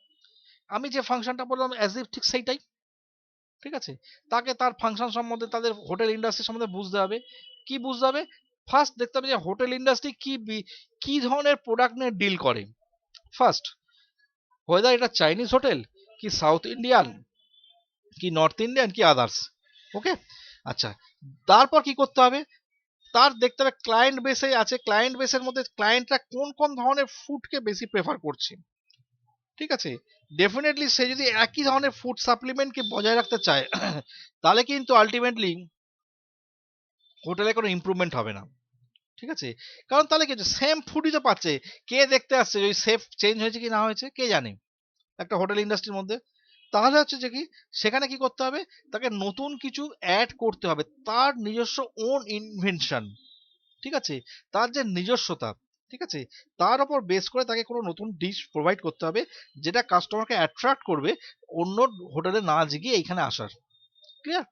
আমি যে ফাংশনটা বললাম অ্যাজ ইফ ঠিক সেইটাই, ঠিক আছে। তাকে তার ফাংশন সম্বন্ধে, তাদের হোটেল ইন্ডাস্ট্রি সম্বন্ধে বুঝতে হবে। কি বুঝতে হবে, ফার্স্ট দেখতে হবে যে হোটেল ইন্ডাস্ট্রি কি কি ধরনের প্রোডাক্ট নিয়ে ডিল করে, ফার্স্ট, হোয়েদার এটা চাইনিজ হোটেল, কি সাউথ ইন্ডিয়ান, কি নর্থ ইন্ডিয়ান, কি আদার্স, ওকে। আচ্ছা, তারপর কি করতে হবে, তার দেখতে হবে ক্লায়েন্ট বেসে আছে, ক্লায়েন্ট বেসের মধ্যে ক্লায়েন্টরা কোন কোন ধরনের ফুডকে বেশি প্রেফার করছে, ঠিক আছে। ডেফিনেটলি সে যদি একই ধরনের ফুড সাপ্লিমেন্টকে বজায় রাখতে চায় তাহলে কিন্তু আলটিমেটলি হোটেলে কোনো ইমপ্রুভমেন্ট হবে না, ঠিক আছে। কারণ তাহলে কি হচ্ছে, সেম ফুডই তো পাচ্ছে, কে দেখতে আসছে ওই সেফ চেঞ্জ হয়েছে কি না হয়েছে কে জানে একটা হোটেল ইন্ডাস্ট্রির মধ্যে। তাহলে হচ্ছে যে কি, সেখানে কি করতে হবে, তাকে নতুন কিছু অ্যাড করতে হবে, তার নিজস্ব ওন ইনভেনশন, ঠিক আছে, তার যে নিজস্বতা, ঠিক আছে, তার উপর বেস করে তাকে কোনো নতুন ডিশ প্রোভাইড করতে হবে, যেটা কাস্টমারকে অ্যাট্রাক্ট করবে অন্য হোটেলে না গিয়ে এইখানে আসার, ক্লিয়ার?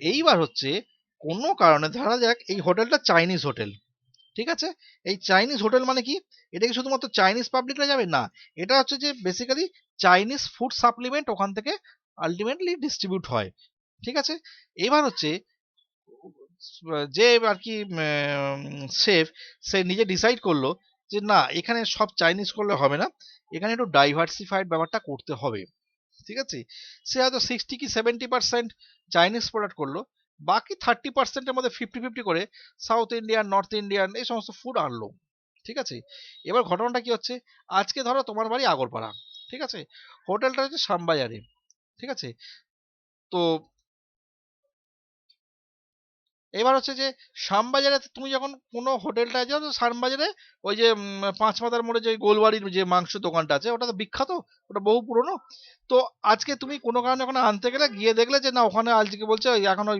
এইবার হচ্ছে কোনো কারণে ধরা যাক এই হোটেলটা চাইনিজ হোটেল, ঠিক আছে? এই চাইনিজ হোটেল মানে কি, এটা কি শুধুমাত্র চাইনিজ পাবলিকরা যাবে না, এটা হচ্ছে যে বেসিক্যালি চাইনিজ ফুড সাপ্লিমেন্ট ওখান থেকে আলটিমেটলি ডিস্ট্রিবিউট হয়, ঠিক আছে? এবার হচ্ছে যে আর কি শেফ, সে নিজে ডিসাইড করলো যে না এখানে সব চাইনিজ করলে হবে না, এখানে একটু ডাইভার্সিফাইড ব্যাপারটা করতে হবে, ঠিক আছে? সে হয়তো 60 কি 70% চাইনিজ প্রোডাক্ট করলো, বাকি 30%-এর মধ্যে 50-50 করে সাউথ ইন্ডিয়ান, নর্থ ইন্ডিয়ান এই সমস্ত ফুড আনলো, ঠিক আছে? এবার ঘটনাটা কি হচ্ছে, আজকে ধরো তোমার বাড়ি আগরপাড়া, ঠিক আছে? হোটেলটা হচ্ছে শ্যামবাজারে, ঠিক আছে? তো এবার হচ্ছে যে শ্যামবাজারে তুমি যখন কোনো হোটেলটায় যাও, তো শ্যামবাজারে ওই যে পাঁচ মাথার মোড়ে যে গোলবাড়ির যে মাংস দোকানটা আছে, ওটা তো বিখ্যাত, ওটা বহু পুরনো। তো আজকে তুমি কোনো কারণে ওখানে আনতে গেলে, গিয়ে দেখলে যে না ওখানে আজকে বলছে ওই এখন ওই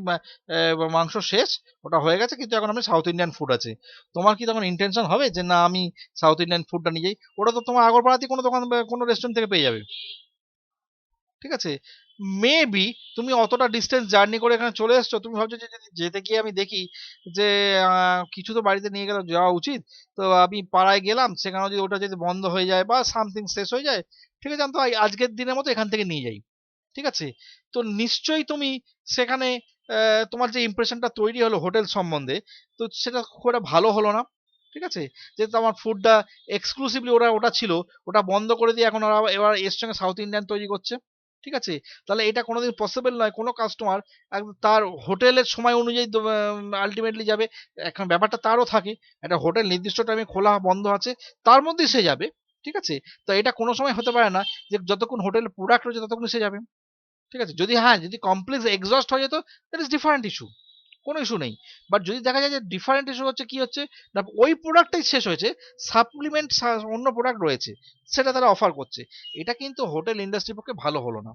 মাংস শেষ, ওটা হয়ে গেছে, কিন্তু এখন আমি সাউথ ইন্ডিয়ান ফুড আছে। তোমার কি তখন ইন্টেনশন হবে যে না আমি সাউথ ইন্ডিয়ান ফুডটা নিয়ে যাই? ওটা তো তোমার আগরপাড়াতে কোনো দোকান বা কোনো রেস্টুরেন্ট থেকে পেয়ে যাবে, ঠিক আছে? মেবি তুমি অতটা ডিস্টেন্স জার্নি করে এখানে চলে এসছো, তুমি ভাবছো যে যদি যেতে গিয়ে আমি দেখি যে কিছু তো বাড়িতে নিয়ে গেলে যাওয়া উচিত, তো আমি পাড়ায় গেলাম, সেখানে যদি ওটা যদি বন্ধ হয়ে যায় বা সামথিং শেষ হয়ে যায়, ঠিক আছে আমি তো আজকের দিনের মতো এখান থেকে নিয়ে যাই, ঠিক আছে? তো নিশ্চয়ই তুমি সেখানে তোমার যে ইমপ্রেশনটা তৈরি হলো হোটেল সম্বন্ধে, তো সেটা খুব একটা ভালো হলো না, ঠিক আছে? যেহেতু আমার ফুডটা এক্সক্লুসিভলি ওরা ওটা ছিল, ওটা বন্ধ করে দিয়ে এখন ওরা এবার এর সঙ্গে সাউথ ইন্ডিয়ান তৈরি করছে, ঠিক আছে? তাহলে এটা কোনোদিন পসিবল নয়, কোনো কাস্টমার তার হোটেলের সময় অনুযায়ী আলটিমেটলি যাবে। এখন ব্যাপারটা তারও থাকে, একটা হোটেল নির্দিষ্ট টাইমে খোলা বন্ধ আছে, তার মধ্যেই সে যাবে, ঠিক আছে? তো এটা কোনো সময় হতে পারে না যে যতক্ষণ হোটেলের প্রোডাক্ট রয়েছে ততক্ষণ সে যাবে, ঠিক আছে? যদি হ্যাঁ যদি কমপ্লেক্স এক্সস্ট হয়ে যেত, দ্যাট ইজ ডিফারেন্ট ইস্যু, কোনো ইস্যু নেই। বাট যদি দেখা যায় যে ডিফারেন্ট ইস্যু হচ্ছে, কি হচ্ছে না ওই প্রোডাক্টটাই শেষ হয়েছে, সাপ্লিমেন্ট অন্য প্রোডাক্ট রয়েছে, সেটা তারা অফার করছে, এটা কিন্তু হোটেল ইন্ডাস্ট্রির পক্ষে ভালো হলো না।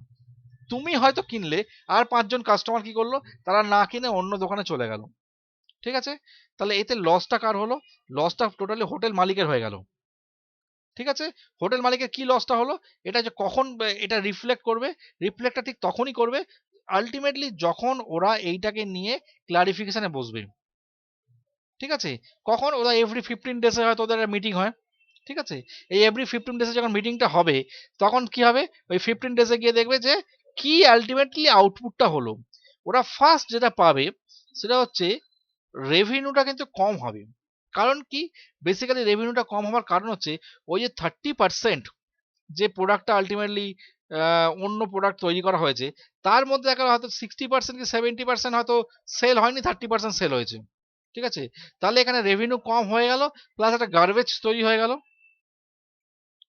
তুমি হয়তো কিনলে, আর পাঁচজন কাস্টমার কি করলো, তারা না কিনে অন্য দোকানে চলে গেল, ঠিক আছে? তাহলে এতে লসটা কার হলো? লসটা টোটালি হোটেল মালিকের হয়ে গেল, ঠিক আছে? হোটেল মালিকের কি লসটা হলো? এটা যে কখন এটা রিফ্লেক্ট করবে, রিফ্লেক্টটা ঠিক তখনই করবে আলটিমেটলি যখন ওরা এইটাকে নিয়ে ক্লারিফিকেশনে বসবে, ঠিক আছে? কখন ওরা এভরি 15 ডেজে হয়তো ওদের মিটিং হয়, ঠিক আছে? এই এভরি 15 ডেজে যখন মিটিংটা হবে, তখন কি হবে, ওই 15 ডেজে গিয়ে দেখবে যে কি আলটিমেটলি আউটপুটটা হলো। ওরা ফার্স্ট যেটা পাবে সেটা হচ্ছে রেভিনিউটা কিন্তু কম হবে। কারণ কি, বেসিক্যালি রেভিনিউটা কম হওয়ার কারণ হচ্ছে ওই যে 30% যে প্রোডাক্টটা আলটিমেটলি অন্য প্রোডাক্ট তৈরি করা হয়েছে, তার মধ্যে দেখা হয়তো 60% কি 70% হয়তো সেল হয়নি, 30% সেল হয়েছে, ঠিক আছে? তাহলে এখানে রেভিনিউ কম হয়ে গেল, প্লাস একটা গার্বেজ তৈরি হয়ে গেল,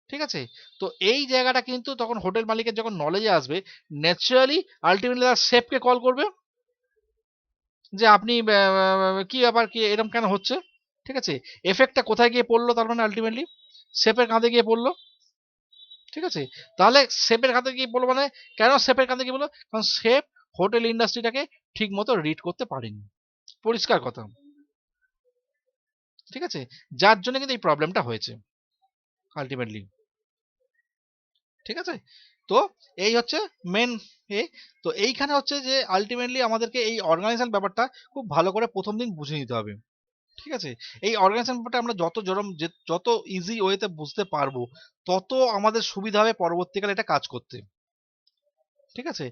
ঠিক আছে? তো এই জায়গাটা কিন্তু তখন হোটেল মালিকের যখন নলেজে আসবে, ন্যাচারালি আলটিমেটলি তার শেফকে কল করবে যে আপনি কি ব্যাপার, কি এরকম কেন হচ্ছে, ঠিক আছে? এফেক্টটা কোথায় গিয়ে পড়লো, তার মানে আলটিমেটলি শেফের কাঁধে গিয়ে পড়লো, ঠিক আছে? তাহলে শেফের কাঁধে গিয়ে পড়লো মানে, কেন শেফের কাঁধে গিয়ে বললো, কারণ শেফ হোটেল ইন্ডাস্ট্রিটাকে ঠিক মতো রিড করতে পারেনি, পরিষ্কার কথা, ঠিক আছে? যার জন্য কিন্তু এই প্রবলেমটা হয়েছে আলটিমেটলি, ঠিক আছে? তো এই হচ্ছে মেন এ। তো এইখানে হচ্ছে যে আলটিমেটলি আমাদেরকে এই অর্গানাইজেশন ব্যাপারটা খুব ভালো করে প্রথম দিন বুঝে নিতে হবে, ঠিক আছে? এই অর্গানাইজেশন ব্যাপারটা আমরা যত ইজি ওয়েতে বুঝতে পারবো, তত আমাদের সুবিধা হবে পরবর্তীকালে এটা কাজ করতে, ঠিক আছে?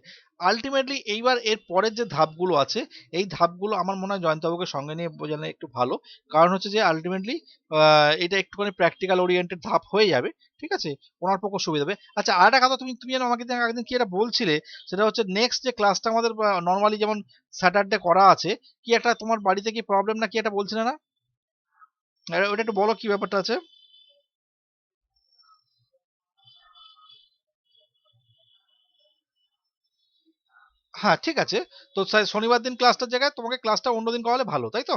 আলটিমেটলি এইবার এর পরের যে ধাপগুলো আছে, এই ধাপগুলো আমার মনে হয় জয়ন্তবাবুকে সঙ্গে নিয়ে বোঝানো একটু ভালো। কারণ হচ্ছে যে আলটিমেটলি এটা একটুখানি প্র্যাকটিক্যাল ওরিয়েন্টেড ধাপ হয়ে যাবে, ঠিক আছে? ওনার পক্ষে সুবিধা হবে। আচ্ছা আর একটা কথা, তুমি যেন আমাকে একদিন কি এটা বলছিলে, সেটা হচ্ছে নেক্সট যে ক্লাসটা আমাদের নর্মালি যেমন স্যাটারডে করা আছে, কি একটা তোমার বাড়িতে কি প্রবলেম না কি এটা বলছিলে না? ওটা একটু বলো কি ব্যাপারটা আছে। হ্যাঁ ঠিক আছে। তো শনিবার দিন ক্লাসটার জায়গায় তোমাকে ক্লাসটা অন্যদিন করালে ভালো, তাই তো?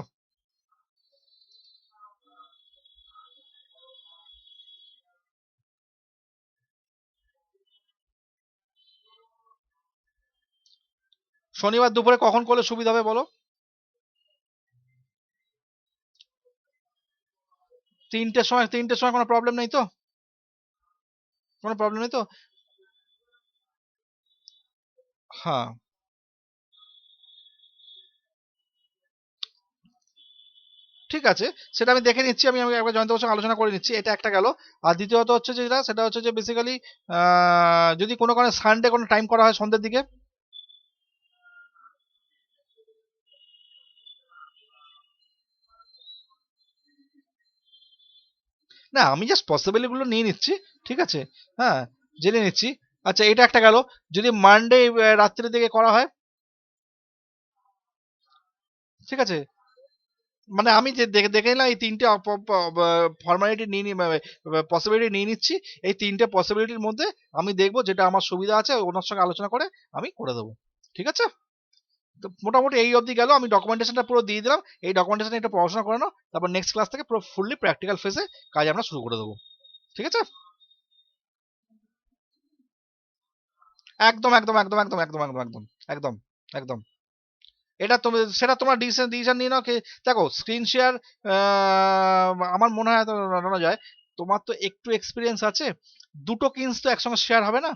শনিবার দুপুরে কখন করলে সুবিধা হবে বলো? 3টের সময়, 3টের সময় কোনো প্রবলেম নেই তো? কোনো প্রবলেম নেই তো? হ্যাঁ ঠিক আছে, সেটা আমি দেখে নিচ্ছি, আমি আমি একবার জয়ন্তবাবুর সঙ্গে আলোচনা করে নিচ্ছি, এটা একটা গেল। আর দ্বিতীয়ত হচ্ছে যেটা, সেটা হচ্ছে যে বেসিক্যালি যদি কোনো কারণে সানডে কোনো টাইম করা হয় সন্ধ্যের দিকে। না, আমি জাস্ট পসিবিলিটি গুলো নিয়ে নিচ্ছি, ঠিক আছে, হ্যাঁ, জেনে নিচ্ছি। আচ্ছা, এটা একটা গেল। যদি মানডে রাত্রের দিকে করা হয়, ঠিক আছে, মানে আমি যে দেখে দেখে নিলাম এই তিনটে ফর্মালিটি নিয়ে পসিবিলিটি নিয়ে নিচ্ছি। এই তিনটে পসিবিলিটির মধ্যে আমি দেখবো যেটা আমার সুবিধা আছে ওনার সঙ্গে আলোচনা করে আমি করে দেবো, ঠিক আছে। তো মোটামুটি এই অবধি গেল, আমি ডকুমেন্টেশনটা পুরো দিয়ে দিলাম। এই ডকুমেন্টেশন একটু পড়াশোনা করে নাও, তারপর নেক্সট ক্লাস থেকে পুরো ফুললি প্র্যাকটিক্যাল ফেসে কাজ আমরা শুরু করে দেবো, ঠিক আছে। একদম একদম একদম একদম একদম একদম একদম একদম একদম। এটা তুমি সেটা তোমার ডিসিশন ডিসিশন নিয়ে নাও কি। দেখো, স্ক্রিন শেয়ার আমার মনে হয় তো নামানো যায়। তোমার তো একটু এক্সপিরিয়েন্স আছে, দুটো কিনস তো একসঙ্গে শেয়ার হবে না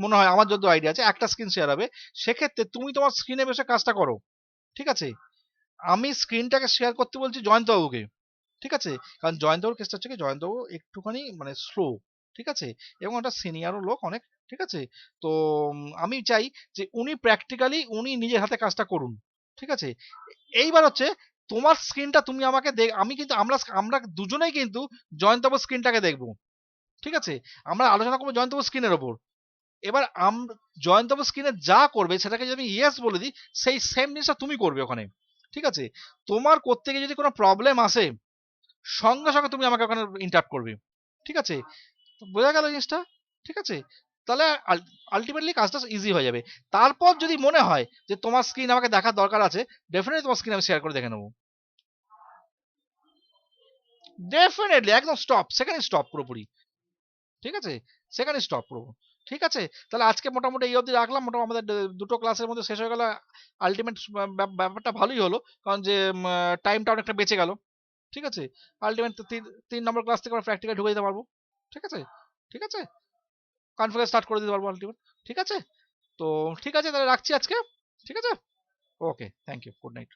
মনে হয়, আমার যত আইডিয়া আছে একটা স্ক্রিন শেয়ার হবে। সেক্ষেত্রে তুমি তোমার স্ক্রিনে বসে কাজটা করো, ঠিক আছে। আমি স্ক্রিনটাকে শেয়ার করতে বলছি জয়ন্তবাবুকে, ঠিক আছে। কারণ জয়ন্তবাবুর কেসটা হচ্ছে কি, জয়ন্তবাবু একটুখানি মানে স্লো, ঠিক আছে, এবং একটা সিনিয়রও লোক অনেক, ঠিক আছে। তো আমি চাই যে উনি প্র্যাকটিক্যালি উনি নিজের হাতে কাজটা করুন, ঠিক আছে। এইবার হচ্ছে তোমার স্ক্রিনটা তুমি আমাকে দেখ, আমি কিন্তু আমরা আমরা দুজনেই কিন্তু জয়ন্তবাবুর স্ক্রিনটাকে দেখবো, ঠিক আছে। আমরা আলোচনা করবো জয়ন্তবাবুর স্ক্রিনের ওপর। এবার জয়ন্তবাবু স্ক্রিনে যা করবে সেটাকে যদি আমি ইয়েস বলে দিই, সেই সেম জিনিসটা তুমি করবে ওখানে, ঠিক আছে। তোমার করতে গিয়ে যদি কোনো প্রবলেম আসে, সঙ্গে সঙ্গে তুমি আমাকে ওখানে ইন্টারাপ্ট করবে, ঠিক আছে। তো বোঝা গেল জিনিসটা, ঠিক আছে। তাহলে আলটিমেটলি কাজটা ইজি হয়ে যাবে। তারপর যদি মনে হয় যে তোমার স্ক্রিন আমাকে দেখার দরকার আছে, ডেফিনেটলি তোমার স্ক্রিন আমি শেয়ার করে দেখে নেবো। ডেফিনেটলি একদম স্টপ, সেখানে স্টপ পুরোপুরি, ঠিক আছে, সেখানে স্টপ পুরো, ঠিক আছে। তাহলে আজকে মোটামুটি এই অবধি রাখলাম, মোটামুটি আমাদের দুটো ক্লাসের মধ্যে শেষ হয়ে গেল। আলটিমেট ব্যাপারটা ভালোই হলো, কারণ যে টাইমটা অনেকটা বেঁচে গেল, ঠিক আছে। আলটিমেট 3 নম্বর ক্লাস থেকে আমরা প্র্যাকটিক্যাল ঢুকে দিতে পারবো, ঠিক আছে, ঠিক আছে। কনফারেন্স স্টার্ট করে দিতে পারবো আলটিমেট, ঠিক আছে। তো ঠিক আছে, তাহলে রাখছি আজকে, ঠিক আছে। ওকে, থ্যাংক ইউ, গুড নাইট।